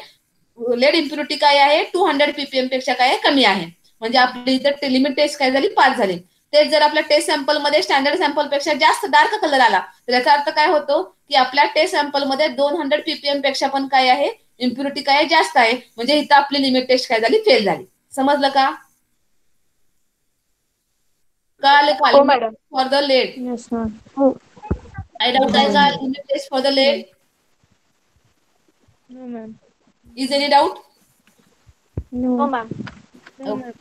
लेड इम्प्युरिटी काय आहे, 200 ppm पेक्षा काय कमी आहे. म्हणजे आपली इथं लिमिट टेस्ट काय झाली, पास झाली. तेच जर आपल्या टेस्ट सॅम्पल मध्ये स्टँडर्ड सॅम्पल पेक्षा जास्त डार्क कलर आला, तर याचा अर्थ काय होतो की आपल्या टेस्ट सॅम्पल मध्ये 200 ppm पेक्षा पण काय आहे, इम्प्युरिटी काय जास्त आहे. म्हणजे इथं आपली लिमिट टेस्ट काय झाली, फेल झाली. समजलं का? For the lead. Yes, ma'am. Oh, I doubt आहे का limit test for the lead? no, ma'am. Is any doubt? No, ma'am. No, ma'am.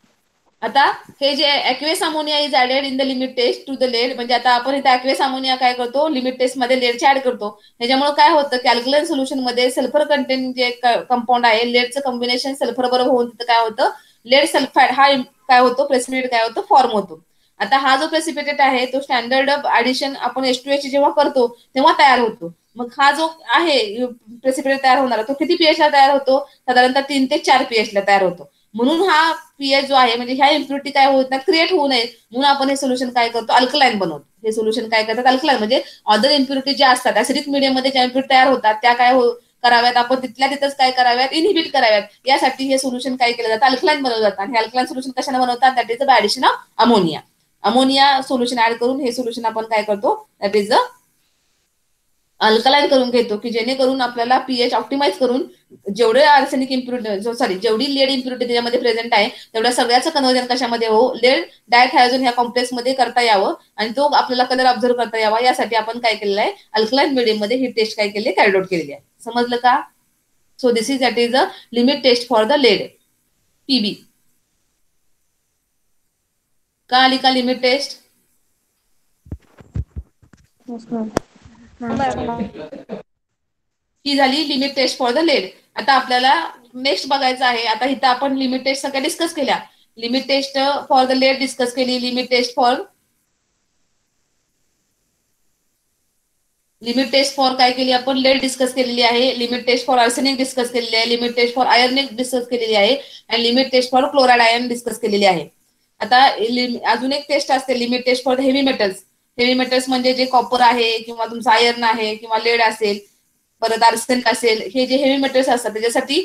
आता हे जे aqueous ammonia is added in the limit test to the lead, म्हणजे आता आपण इथे ऍक्वेस ammonia काय करतो, लिमिट टेस्ट मध्ये लेडचे ऍड करतो. ह्याच्यामुळे काय होतं की अल्कलाइन सोल्युशन मध्ये सल्फर कंटेन जे कंपाऊंड आहे, लेडचं कॉम्बिनेशन सल्फर बरोबर होऊन तिथं काय होतं, लेड सल्फाइड हा काय होतो, प्रेसिपिटेट काय होतो, फॉर्म होतो. आता हा जो प्रेसिपिटेट आहे तो स्टँडर्ड ऍडिशन आपण H2H जेव्हा करतो तेव्हा तयार होतो. मग हा जो आहे प्रेसिपिटेट तयार होणार तो किती pH ला तयार होतो, साधारणतः 3 ते 4 pH ला तयार होतो. म्हणून हा पीएच जो आहे म्हणजे ह्या इम्प्युरिटी काय होत नाही, क्रिएट होऊ नये म्हणून आपण हे सोल्युशन काय करतो, अल्कलाइन बनवतो. हे सोल्युशन काय करतात, अल्कलाइन म्हणजे अदर इम्प्युरिटी ज्या असतात ऍसिडिक मीडियम मध्ये ज्या इम्प्युरिटी तयार होतात त्या काय कराव्यात, आपण तिथल्या तिथंच काय कराव्यात, इनहिबिट कराव्यात. यासाठी हे सोल्युशन काय केलं जातं, अल्कलाइन बनवलं जातं. आणि हे अल्कलाइन सोल्युशन कशाने बनवतात, that is the addition of ammonia. Ammonia solution add करून हे सोल्युशन आपण काय करतो, दॅट इज द अल्कलाइन करून घेतो, की जेणेकरून आपल्याला पीएच ऑप्टिमाइज करून जेवढे आर्सेनिक इम्प्युरिटी जेवढी लेड इम्प्युरिटी त्याच्यामध्ये प्रेझेंट आहे तेवढ्या सगळ्याचं कन्व्हर्जन कशामध्ये हो, लेड डायथायोजन ह्या कॉम्प्लेक्स मध्ये करता यावं आणि तो आपल्याला कलर ऑब्झर्व करता यावा, यासाठी आपण काय केलेलं आहे, अल्कलाइन मीडियम मध्ये ही टेस्ट काय केली, कॅरी आउट केलेली आहे. समजलं का? So this is that is a limit test for the lead PB. का आली का लिमिट टेस्ट? ही झाली limit test for the lead. आता आपल्याला नेक्स्ट बघायचं आहे. आता इथं आपण लिमिट टेस्ट सगळ्या डिस्कस केल्या. Limit test for the lead discuss केली, लिमिट टेस्ट फॉर काय केली आपण, लेड डिस्कस केलेली आहे. Limit test for arsenic discuss केलेली आहे. Limit test for iron discuss केलेली आहे आणि limit test for chloride iron discuss केलेली आहे. आता अजून एक टेस्ट असते, limit test for the heavy metals. Heavy metals म्हणजे जे कॉपर आहे किंवा तुमचं आयर्न आहे किंवा लेड असेल, परत आर्सेनिक असेल, हे जे हेवी मेटल्स असतात त्याच्यासाठी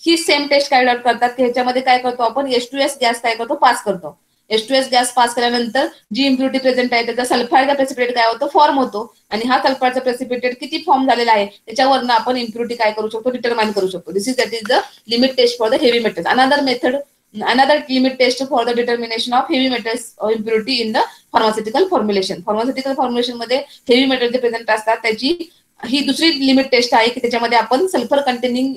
ही सेम टेस्ट कॅरी आउट करतात. ह्याच्यामध्ये काय करतो आपण, H2S गॅस काय करतो, पास करतो. H2S गॅस पास केल्यानंतर जी इम्प्युरिटी प्रेझेंट आहे त्याचा सल्फाईडचा प्रेसिपिटेट काय होतो, फॉर्म होतो. आणि हा सल्फाईडचा प्रेसिपिटेट किती फॉर्म झालेला आहे त्याच्यावरनं आपण इम्प्युरिटी काय करू शकतो, डिटरमाइन करू शकतो. This is that is the limit test for the heavy metals. Another limit test for the determination of heavy metals impurity in the pharmaceutical formulation. Pharmaceutical formulation मध्ये हेवी मेटल जे present असतात त्याची ही दुसरी limit taste आहे की त्याच्यामध्ये आपण sulphur containing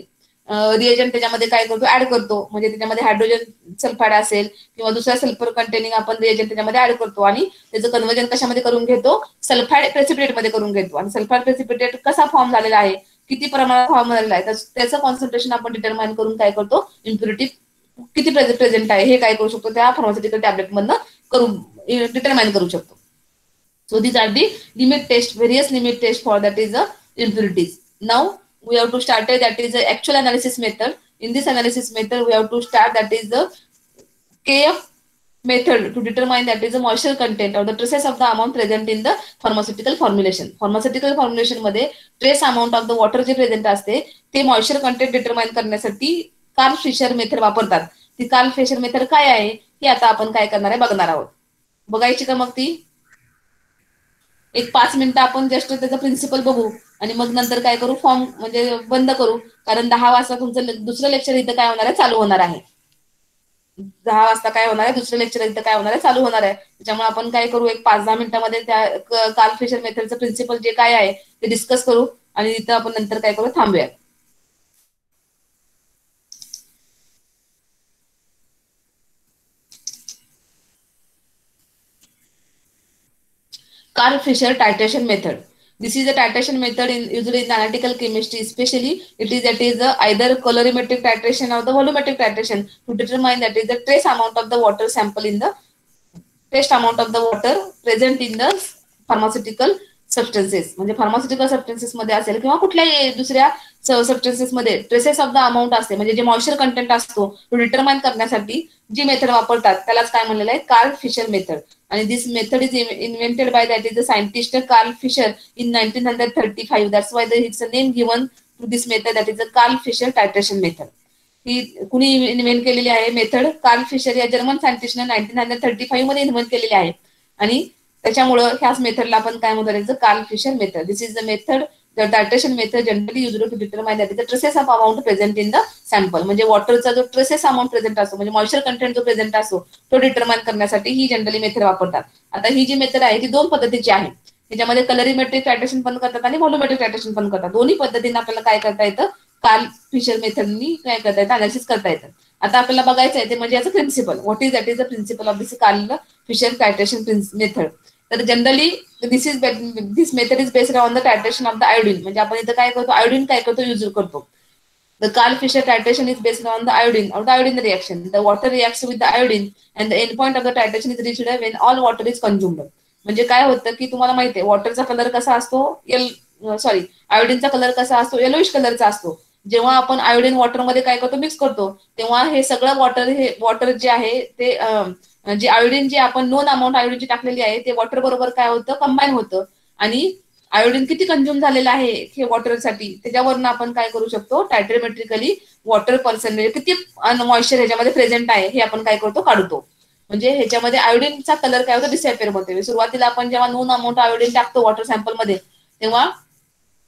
reagent त्याच्यामध्ये काय करतो, ऍड करतो. म्हणजे त्याच्यामध्ये हायड्रोजन सल्फाइड असेल किंवा दुसऱ्या सल्फर कंटेनिंग आपण रिएजंट त्याच्यामध्ये ऍड करतो आणि त्याचं कन्व्हर्जन कशामध्ये करून घेतो, सल्फाइड प्रेसिपिटेट मध्ये करून घेतो. आणि सल्फाइड प्रेसिपिटेट कसा फॉर्म झालेला आहे, किती प्रमाणात फॉर्म झालेला आहे, त्याचं कॉन्सन्ट्रेशन आपण डिटरमाइन करून काय करतो, इम्प्युरिटी किती प्रेझेंट आहे हे काय करू शकतो, त्या फार्मास्युटिकल टॅबलेट मधनं करून डिटरमाइन करू शकतो. So these are the limit test, various limit test for that is the impurities. Now we have to start that is the actual analysis method. In this analysis method we have to start that is the KF method to determine that is the moisture content or the traces of the amount present in the pharmaceutical formulation. Pharmaceutical formulation मध्ये trace amount of the water जे present असते ते moisture content determine करण्यासाठी Carl Fischer method वापरतात. ती Carl Fischer method काय आहे हे आता आपण काय करणार आहे बघणार आहोत. बघायची का मग ती? एक 5 मिनिटं आपण जस्ट त्याचा प्रिन्सिपल बघू आणि मग नंतर काय करू, फॉर्म म्हणजे बंद करू. कारण 10 वाजता तुमचं दुसरं लेक्चर इथं काय होणार आहे, चालू होणार आहे. 10 वाजता काय होणार आहे, दुसरं लेक्चर इथं काय होणार आहे, चालू होणार आहे. त्याच्यामुळे आपण काय करू, एक 5-10 मिनिटांमध्ये त्या कार्ल फिशर मेथडचं प्रिन्सिपल जे काय आहे ते डिस्कस करू आणि इथं आपण नंतर काय करू, थांबूया. Karl Fischer titration method. This is a titration method usually in analytical chemistry, especially it is either colorimetric titration or the volumetric titration to determine that is the trace amount of the water sample in the trace amount of the water present in the pharmaceutical substances. म्हणजे pharmaceutical substances मध्ये असेल किंवा कुठल्याही दुसऱ्या substances मध्ये traces of the amount असते, म्हणजे जे मॉइश्चर कंटेंट असतो तो डिटरमाइन करण्यासाठी जी मेथड वापरतात त्यालाच काय म्हणलेलं आहे, कार्ल फिशर मेथड. आणि this method is invented by that is the scientist Karl Fischer in 1935. That's why it's a name given to this method, that is the Karl Fischer titration method. ही कुणी invent केलेली आहे method, Karl Fischer या German सायंटिस्टने 1935 मध्ये invent केलेली आहे. आणि त्याच्यामुळे ह्याच मेथडला आपण काय म्हणतो, Karl Fischer method. This is the method the titration method generally used to determine that is the traces of amount present in the sample. म्हणजे वॉटरचा जो ट्रेसेस अमाऊंट प्रेझेंट असतो, म्हणजे मॉइश्चर कंटेंट जो प्रेझेंट असतो तो डिटरमाइन करण्यासाठी ही generally method वापरतात. आता ही जी मेथड आहे ती 2 पद्धतीची आहे. त्याच्यामध्ये कलरीमेट्रिक टायट्रेशन पण करतात आणि व्हॉल्यूमेट्रिक टायट्रेशन पण करतात. दोन्ही पद्धतीने आपल्याला काय करता येतं, कार्ल फिशर मेथडनी काय करता येतं, अनालिसिस करता येतं. आता आपल्याला बघायचं आहे ते म्हणजे याचं principle, what is that is the principle of this Karl Fischer titration method. तर generally this method is based on the titration of the iodine. म्हणजे आपण इथं काय करतो, आयोडीन काय करतो, यूज करतो. The Karl Fischer titration is based on the iodine or the iodine reaction. The water reacts with the iodine and the end point of the titration is reached when all water is consumed. म्हणजे काय होतं की तुम्हाला माहिती आहे वॉटरचा colour कसा असतो, आयोडीनचा colour कसा असतो, येलोइश कलरचा असतो. जेव्हा आपण आयोडीन वॉटरमध्ये काय करतो, मिक्स करतो, तेव्हा हे सगळं वॉटर जे आहे ते जे आयोडीन जे आपण नोन अमाऊंट आयोडीन टाकलेली आहे ते वॉटर बरोबर काय होतं, कंबाईन होतं आणि आयोडीन किती कंझ्युम झालेलं आहे हे वॉटरसाठी त्याच्यावरून आपण काय करू शकतो, टायट्रोमेट्रिकली वॉटर पर्सेंटेज किती मॉइश्चर ह्याच्यामध्ये प्रेझेंट आहे हे आपण काय करतो, काढतो. म्हणजे ह्याच्यामध्ये आयोडीनचा कलर काय होतो, डिसअपिअर होते. सुरुवातीला आपण जेव्हा नोन अमाऊंट आयोडीन टाकतो वॉटर सॅम्पलमध्ये तेव्हा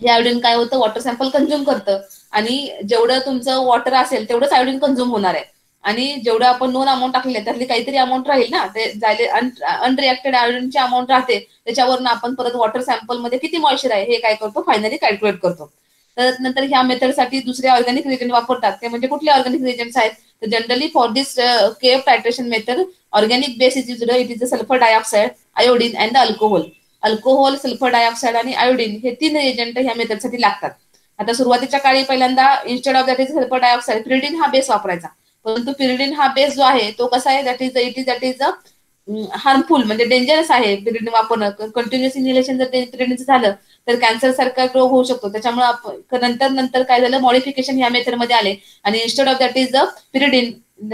हे आयोडीन काय होतं, वॉटर सॅम्पल कंझ्युम करतं आणि जेवढं तुमचं वॉटर असेल तेवढंच आयोडीन कंझ्युम होणार आहे आणि जेवढं आपण नोन अमाऊंट टाकले त्यातली काहीतरी अमाऊंट राहील ना, ते जायले अनरिएक्टेड आयोडीनची अमाऊंट राहते, त्याच्यावरून आपण परत वॉटर सॅम्पलमध्ये किती मॉइश्चर आहे हे काय करतो, फायनली कॅल्क्युलेट करतो. तर नंतर ह्या मेथडसाठी दुसरे ऑर्गॅनिक रिएजंट वापरतात. ते म्हणजे कुठले ऑर्गॅनिक रिएजंट्स आहेत, तर generally for this KF titration method organic base is used. It is sulphur dioxide, iodine and alcohol. Alcohol, sulphur dioxide आणि आयोडीन हे 3 रिएजंट ह्या मेथडसाठी लागतात. आता सुरुवातीच्या काळी पहिल्यांदा instead of that is sulphur dioxide pyridine हा बेस वापरायचा, परंतु पिरिडीन हा बेस जो आहे तो कसा आहे, दॅट इज हार्मफुल म्हणजे डेंजरस आहे. पिरिडीन वापरणं कंटिन्युअस इन्हेलेशन जर पिरिडीनचं झालं तर कॅन्सर सारखा रोग होऊ शकतो. त्याच्यामुळे नंतर काय झालं, मॉडिफिकेशन ह्या मेथडमध्ये आले आणि instead of that is the pyridine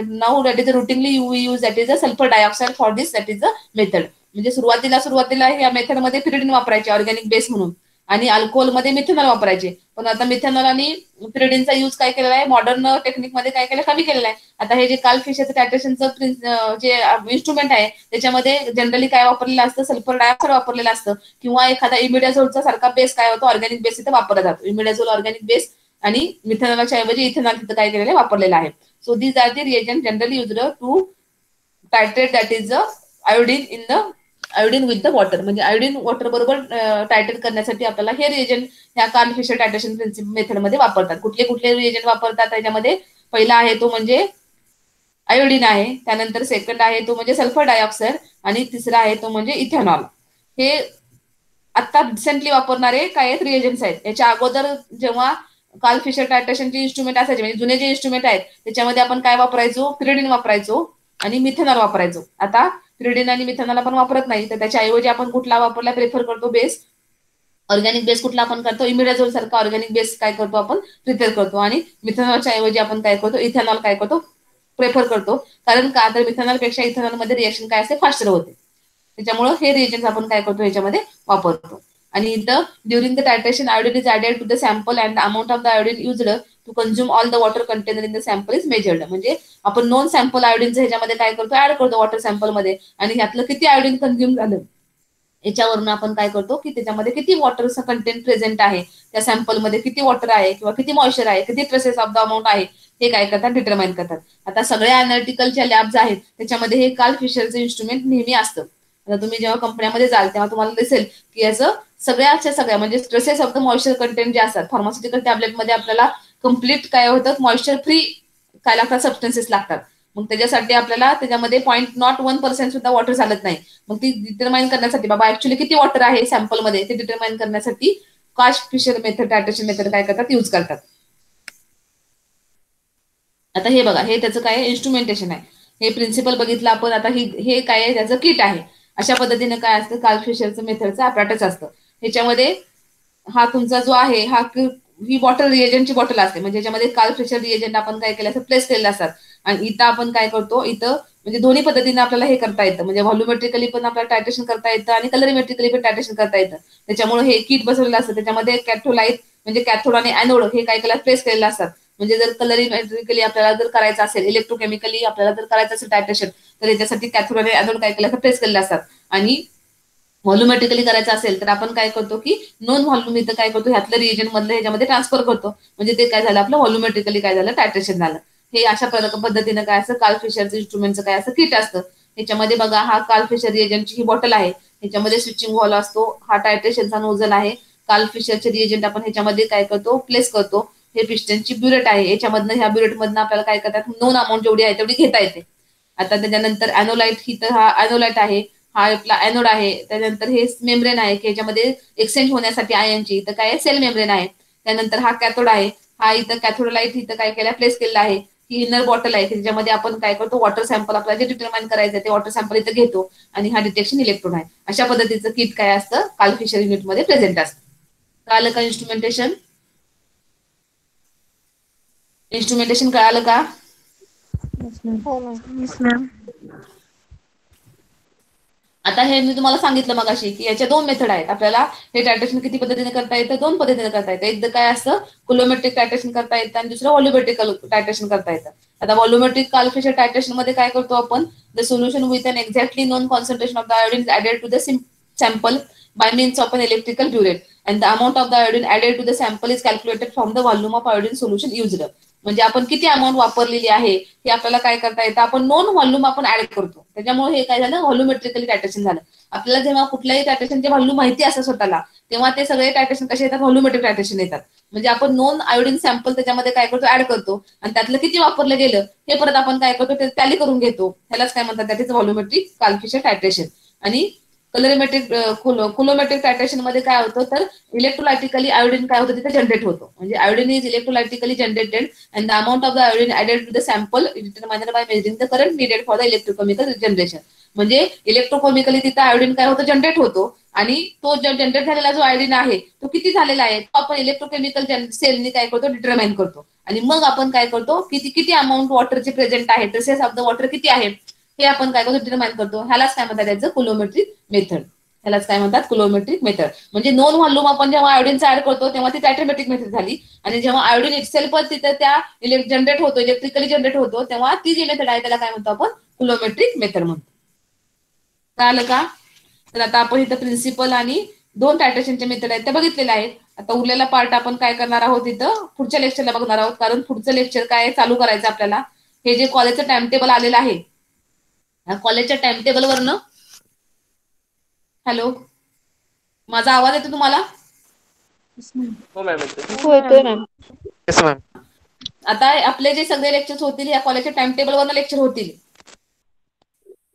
now that is routinely use that is a sulphur dioxide for this that is a method. म्हणजे सुरुवातीला या मेथडमध्ये पिरिडीन वापरायचे ऑर्गॅनिक बेस म्हणून आणि अल्कोहोलमध्ये मिथेनॉल वापरायचे. पण आता मिथेनॉल आणि पिरिडीनचा यूज काय केलेला आहे, मॉडर्न टेक्निकमध्ये काय केलं, कमी केलेला आहे. आता हे जे कार्ल फिशरचं टायट्रेशनचं जे इन्स्ट्रुमेंट आहे त्याच्यामध्ये जनरली काय वापरलेलं असतं, सल्फर डायऑक्साइड वापरलेलं असतं किंवा एखादा इमिडाझोलचा सारखा बेस काय होतो, ऑर्गॅनिक बेस इथं वापरला जातो. इमिडाझोल ऑर्गॅनिक बेस आणि मिथेनॉलच्या ऐवजी इथेनॉल तिथं काय केलेलं आहे, वापरलेलं आहे. So these are the reagent generally used to titrate that is the iodine with the water. म्हणजे आयोडीन वॉटर बरोबर टायट्रेट करण्यासाठी आपल्याला हे रिएजंट ह्या कार्ल फिशर टायट्रेशन मेथडमध्ये वापरतात. कुठले कुठले रिएजंट वापरतात त्याच्यामध्ये पहिला आहे तो म्हणजे आयोडीन आहे, त्यानंतर सेकंड आहे तो म्हणजे सल्फर डायऑक्साइड आणि तिसरा आहे तो म्हणजे इथेनॉल. हे आता रिसेंटली वापरणारे काय आहेत, रिएजंट्स आहेत. याच्या अगोदर जेव्हा कार्ल फिशर टायट्रेशनचे इन्स्ट्रुमेंट असायचे म्हणजे जुने जे इन्स्ट्रुमेंट आहेत त्याच्यामध्ये आपण काय वापरायचो, पिरिडीन वापरायचो आणि मिथेनॉल वापरायचो. आता पिरिडीन आणि मिथेनॉल आपण वापरत नाही, तर त्याच्या ऐवजी आपण कुठला वापरला प्रेफर करतो, बेस ऑर्गॅनिक बेस कुठला आपण करतो, इमिडाझोल सारखा ऑर्गॅनिक बेस काय करतो आपण प्रिपेअर करतो आणि मिथेनॉलच्या ऐवजी आपण काय करतो, इथेनॉल काय करतो प्रेफर करतो. कारण का तर मिथेनॉल पेक्षा इथेनॉल मध्ये रिएक्शन काय असते, फास्टर होते. त्याच्यामुळे हे रिएजंट आपण काय करतो ह्याच्यामध्ये वापरतो. आणि इथं during the titration iodine is added to the sample and amount of the iodine used to consume all the water container in the sample is measured. म्हणजे आपण नॉन सॅम्पल आयोडीनचं ह्याच्यामध्ये काय करतो, ऍड करतो वॉटर सॅम्पलमध्ये आणि ह्यातलं किती आयोडीन कंझ्युम झालं याच्यावरून आपण काय करतो की त्याच्यामध्ये किती वॉटरचं कंटेंट प्रेझेंट आहे, त्या सॅम्पलमध्ये किती वॉटर आहे किंवा किती मॉइश्चर आहे, किती ट्रेसेस ऑफ द अमाऊंट आहे हे काय करतात, डिटरमाइन करतात. आता सगळ्या अनालिटिकलच्या लॅब्स आहेत त्याच्यामध्ये हे कार्ल फिशरचं इन्स्ट्रुमेंट नेहमी असतं. आता तुम्ही जेव्हा कंपन्यामध्ये जाल तेव्हा तुम्हाला दिसेल की याचं सगळ्या म्हणजे traces of the moisture content जे असतात फार्मास्युटिकल टॅबलेटमध्ये आपल्याला कम्प्लीट काय होतं, मॉइश्चर फ्री काय लागतात, सबस्टन्सेस लागतात. मग त्याच्यासाठी आपल्याला त्याच्यामध्ये 0.01% सुद्धा वॉटर चालत नाही. मग ती डिटरमाइन करण्यासाठी बाबा ऍक्च्युली किती वॉटर आहे सॅम्पलमध्ये ते डिटरमाइन करण्यासाठी कार्ल फिशर मेथड टायट्रेशन मेथड काय करतात, यूज करतात. आता हे बघा, हे त्याचं काय इन्स्ट्रुमेंटेशन आहे, हे प्रिन्सिपल बघितलं आपण. आता हे काय आहे, त्याचं किट आहे. अशा पद्धतीने काय असतं, कार्ल फिशरचं मेथडचं अपॅरेटस असतं. ह्याच्यामध्ये हा तुमचा जो आहे हा ही बॉटल रिएजंटची बॉटल असते. म्हणजे याच्यामध्ये कार्ल फिशर रिएजंट आपण काय केलं असं प्लेस केलेलं असतात आणि इथं आपण काय करतो, इथं म्हणजे दोन्ही पद्धतीने आपल्याला हे करता येतं. म्हणजे व्हॉल्युमेट्रिकली पण आपल्याला टायट्रेशन करता येतं आणि कलरीमेट्रिकली पण टायट्रेशन करता येतं. त्याच्यामुळे हे किट बसवलेलं असतं. त्याच्यामध्ये कॅथोलाइट म्हणजे कॅथोड आणि ॲनोड हे काय केलं प्लेस केलेलं असतात. म्हणजे जर कलरीमेट्रिकली आपल्याला जर करायचं असेल, इलेक्ट्रोकेमिकली आपल्याला जर करायचं असेल टायट्रेशन, तर याच्यासाठी कॅथोड आणि ॲनोड काय केलं प्लेस केलेले असतात. आणि व्हॉल्युमेट्रिकली करायचं असेल तर आपण काय करतो की नॉन व्हॉल्युम इथं काय करतो, ह्यातलं रिएजंट मधलं ह्याच्यामध्ये ट्रान्सफर करतो. म्हणजे ते काय झालं, आपलं व्हॉल्युमेट्रिकली काय झालं, टायट्रेशन झालं. हे अशा पद्धतीनं काय असतं, कार्ल फिशरचं इन्स्ट्रुमेंटचं काय असतं, किट असतं. ह्याच्यामध्ये बघा, हा कार्ल फिशर रिएजंटची ही बॉटल आहे. ह्याच्यामध्ये स्विचिंग व्हॉल असतो, हा टायट्रेशनचा नोझल आहे. कार्ल फिशरचे रिएजंट आपण ह्याच्यामध्ये काय करतो, प्लेस करतो. हे पिस्टनची ब्युरेट आहे, याच्यामधनं ह्या ब्युरेटमधनं आपल्याला काय करतात, नोन अमाऊंट जेवढी आहे तेवढी घेता येते. आता त्याच्यानंतर ॲनोलाइट, ही तर हा ॲनोलाइट आहे, हा आपला ॲनोड आहे. त्यानंतर हे मेम्ब्रेन आहे की याच्यामध्ये एक्सचेंज होण्यासाठी आयनची, इथं काय सेल मेम्ब्रेन आहे. त्यानंतर हा कॅथोड आहे, हा इथं कॅथोडलाइट इथं काय केलं, प्लेस केलेला आहे. ही इनर बॉटल आहे त्याच्यामध्ये आपण काय करतो, वॉटर सॅम्पल आपल्याला जे डिटरमाइन करायचं ते वॉटर सॅम्पल इथं घेतो आणि हा डिटेक्शन इलेक्ट्रोड आहे. अशा पद्धतीचं किट काय असतं, कार्ल फिशर युनिटमध्ये प्रेझेंट असतं. कळालं का इन्स्ट्रुमेंटेशन? इन्स्ट्रुमेंटेशन कळालं का? हो मॅम. Yes ma'am. आता हे मी तुम्हाला सांगितलं मगाशी की याच्या दोन मेथड आहेत. आपल्याला हे टायट्रेशन किती पद्धतीने करता येतं, दोन पद्धतीने करता येतं. एकदा काय असतं कुलोमेट्रिक टायट्रेशन करता येतं आणि दुसरं व्हॉल्युमेट्रिक टायट्रेशन करता येतं. आता व्हॉल्युमेट्रिक काल्फिशर टायट्रेशन मध्ये काय करतो आपण, the solution with an exactly known concentration of the iodine added to the sample by means of an electrical burette and the amount of the iodine added to the sample is calculated from the volume of iodine solution used. म्हणजे आपण किती amount वापरलेली आहे हे आपल्याला काय करता येतं, आपण नॉन व्हॉल्यूम आपण ऍड करतो. त्याच्यामुळे हे काय झालं, व्हॉल्युमेट्रिकली टायट्रेशन झालं. आपल्याला जेव्हा कुठल्याही टायट्रेशनचे व्हॉल्यूम माहिती असतं स्वतःला, तेव्हा ते सगळे टायट्रेशन कसे येतात, व्हॉल्युमेट्रिक टायट्रेशन येतात. म्हणजे आपण नॉन आयोडीन सॅम्पल त्याच्यामध्ये काय करतो, ऍड करतो आणि त्यातलं किती वापरलं गेलं हे परत आपण काय करतो, ते टॅली करून घेतो. ह्यालाच काय म्हणतात, दॅट इज व्हॉल्युमेट्रिक काल्फिशर टायट्रेशन. आणि कलरीमेट्रिक कुलोमेट्रिक टायट्रेशन मध्ये काय होतं, तर इलेक्ट्रोलायटिकली आयोडीन काय होतं तिथे जनरेट होतो. म्हणजे iodine is electrolytically generated and the amount of the iodine added to the sample determined by measuring the current needed for the electrochemical generation. म्हणजे इलेक्ट्रोकेमिकली तिथे आयोडीन काय होतं, जनरेट होतो आणि तो जनरेट झालेला जो आयोडीन आहे तो किती झालेला आहे तो आपण इलेक्ट्रोकेमिकल सेलनी काय करतो, डिटरमाइन करतो. आणि मग आपण काय करतो, किती किती अमाऊंट वॉटरचे प्रेझेंट आहे, ट्रेसेस ऑफ द वॉटर किती आहे हे आपण काय करतो, डिटरमाइन करतो. ह्यालाच काय म्हणतात, त्याचं कुलोमेट्रिक मेथड. ह्यालाच काय म्हणतात, कुलोमेट्रिक मेथड. म्हणजे नॉन व्हॉल्यूम आपण जेव्हा आयोडीनचा ऍड करतो तेव्हा ती टायट्रोमेट्रिक मेथड झाली आणि जेव्हा आयोडीन इटसेल्फ तिथे त्या जनरेट होतो, इलेक्ट्रिकली जनरेट होतो, तेव्हा ती जी मेथड आहे त्याला काय म्हणतो आपण, कुलोमेट्रिक मेथड म्हणतो. कळालं का? तर आता आपण इथं प्रिन्सिपल आणि दोन टायट्रेशनचे मेथड आहेत ते बघितलेले आहेत. आता उरलेला पार्ट आपण काय करणार आहोत, इथं पुढच्या लेक्चरला बघणार आहोत. कारण पुढचं लेक्चर काय चालू करायचं आपल्याला, हे जे कॉलेजचं टाइम टेबल आलेलं आहे, कॉलेजच्या टाइम टेबल वरनं, हॅलो माझा आवाज येतो तुम्हाला? हो मॅम. हो येतोय मॅम. Yes ma'am. आता आपले जे सगळे लेक्चर्स होतील या कॉलेजच्या टाइम टेबल वरनं लेक्चर होतील.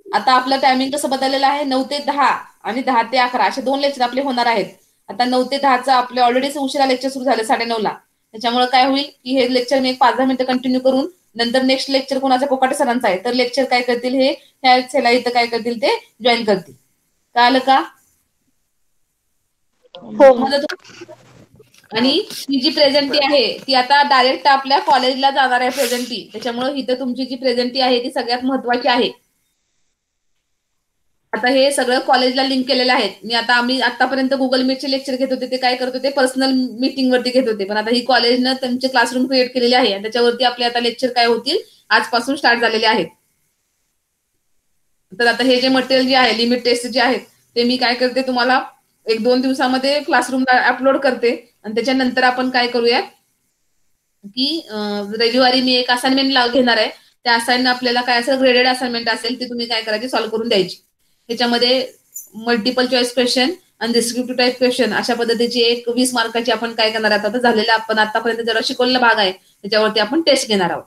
आता आपलं टायमिंग कसं बदललेलं आहे, 9 ते 10 आणि 10 ते 11 असे दोन लेक्चर आपले होणार आहेत. आता 9 ते 10चा आपले ऑलरेडी उशिरा लेक्चर सुरू झाले 9:30ला. त्याच्यामुळे काय होईल की हे लेक्चर मी 5-10 मिनिटं कंटिन्यू करून नंतर नेक्स्ट लेक्चर कोणाचा कोकाटे सरांचा आहे, तर लेक्चर काय करतील हे ह्याला इथं काय करतील ते जॉईन करतील. कळालं का? हो मॅम. आणि ही जी प्रेझेंटी आहे ती आता डायरेक्ट आपल्या कॉलेजला जाणार आहे प्रेझेंटी. त्याच्यामुळे इथं तुमची जी प्रेझेंटी आहे ती सगळ्यात महत्वाची आहे. आता हे सगळं कॉलेजला लिंक केलेलं आहे. मी आता आम्ही आतापर्यंत गुगल मीटचे लेक्चर घेत होते ते काय करत होते, पर्सनल मीटिंग वरती घेत होते. पण आता ही कॉलेजनं त्यांचे क्लासरूम क्रिएट केलेले आहे आणि त्याच्यावरती आपले आता लेक्चर काय होतील, आजपासून स्टार्ट झालेले आहेत. तर आता हे जे मटेरियल जे आहे, लिमिट टेस्ट जे आहेत, ते मी काय करते, तुम्हाला 1-2 दिवसामध्ये क्लासरूमला अपलोड करते आणि त्याच्यानंतर आपण काय करूया की रविवारी मी एक असाइनमेंट घेणार आहे. त्या असाइनमेंट आपल्याला काय असेल, ग्रेडेड असाइनमेंट असेल, ती तुम्ही काय करायची, सॉल्व्ह करून द्यायची. त्याच्यामध्ये मल्टिपल चॉईस क्वेश्चन आणि डिस्क्रिप्टिव्ह टाईप क्वेश्चन अशा पद्धतीची एक 20 मार्काची आपण काय करणार आहोत, आता झालेला आपण आतापर्यंत जरा शिकवलेला भाग आहे त्याच्यावरती आपण टेस्ट घेणार आहोत.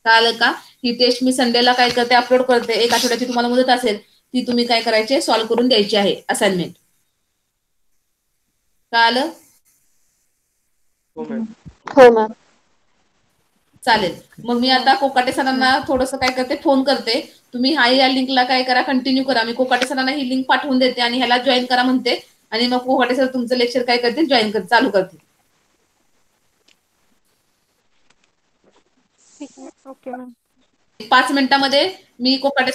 कळालं का? ही टेस्ट मी संडेला काय करते, अपलोड करते. एक आठवड्याची तुम्हाला मुदत असेल ती तुम्ही काय करायचे, सॉल्व्ह करून द्यायची आहे असाइनमेंट. कळालं? हो मॅम. चालेल. मग मी आता कोकाटे सरांना थोडंसं काय करते, फोन करते. तुम्ही या लिंकला काय करा, कंटिन्यू करा. मी कोकाटे सरांना ही लिंक पाठवून देते आणि ह्याला जॉईन करा म्हणते आणि मग कोकाटे सर तुमचं लेक्चर काय करतील, जॉईन चालू करतील. Okay ma'am. 5 मिनिटामध्ये मी कोकाटे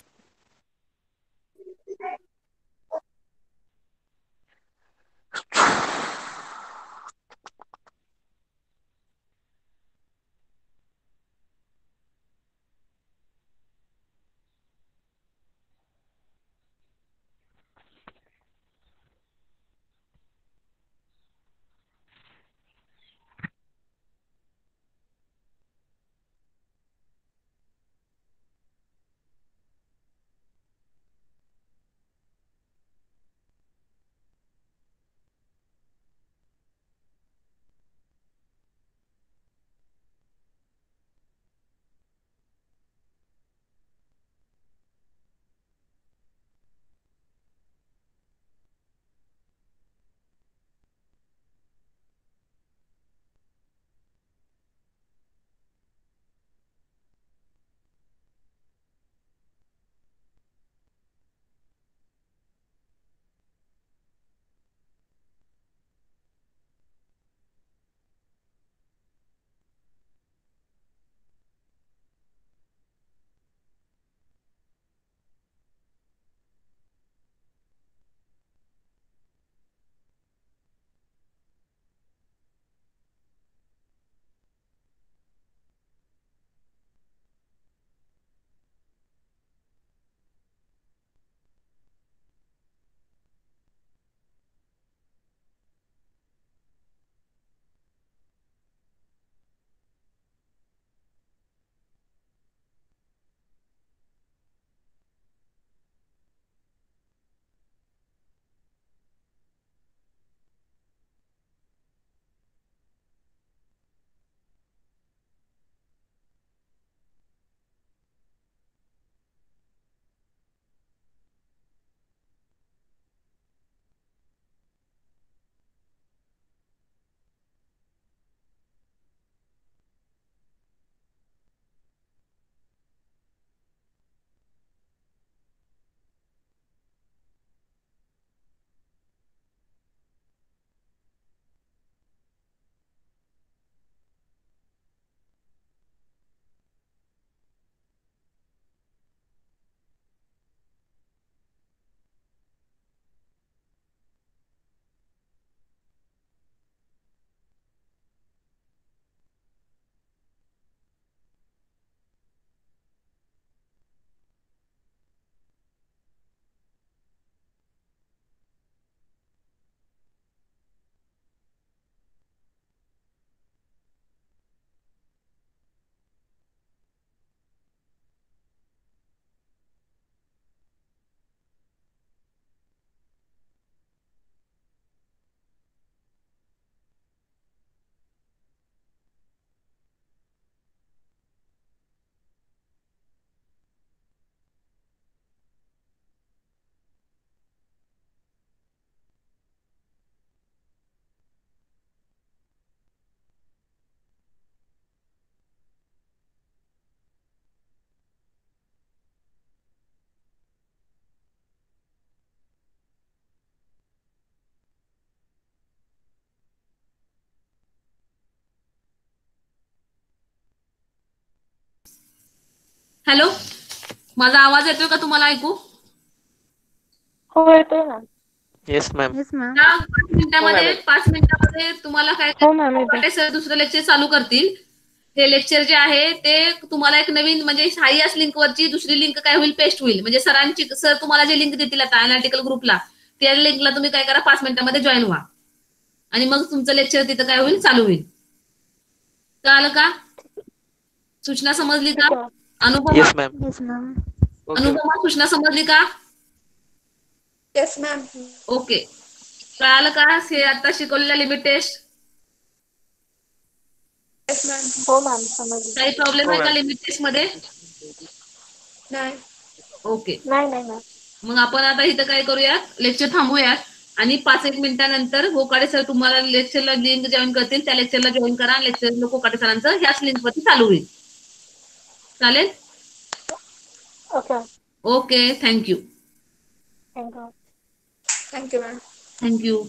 माझा आवाज येतोय का तुम्हाला ऐकू? हो येतोय ma'am. Yes ma'am. Yes ma'am. 5 मिनिटामध्ये तुम्हाला काय हो मॅम येतोय. सर दुसरं लेक्चर चालू करतील. हे लेक्चर जे आहे ते तुम्हाला एक नवीन म्हणजे हायस लिंकवरची दुसरी लिंक काय होईल, पेस्ट होईल. म्हणजे सरांची सर तुम्हाला जे लिंक देतील आता अनालिटिकल ग्रुपला, त्या लिंकला तुम्ही काय करा 5 मिनिटामध्ये जॉईन व्हा आणि मग तुमचं लेक्चर तिथं काय होईल, चालू होईल. कळालं का? सूचना समजली का? ठीक आहे. अनुभव yes ma'am. Yes ma'am. Okay. अनुभव सूचना समजली का? Yes ma'am. ओके. कळालं का हे आता शिकवलेल्या लिमिट टेस्ट? Yes ma'am. हो मॅम समजली. काही प्रॉब्लेम हो आहे का मॅम. लिमिट टेस्ट मध्ये? नाही ओके. नाही नाही मॅम. मग आपण आता इथं काय करूयात, लेक्चर थांबूयात आणि 5-1 मिनिटानंतर कोकाटे सर तुम्हाला लेक्चरला लिंक जॉईन करतील. त्या लेक्चरला जॉईन करा. लेक्चर कोकाटे सरांचं ह्याच लिंकवरती चालू होईल. चालेल? Okay. Okay. Thank you. Thank you. Thank you ma'am. Thank you.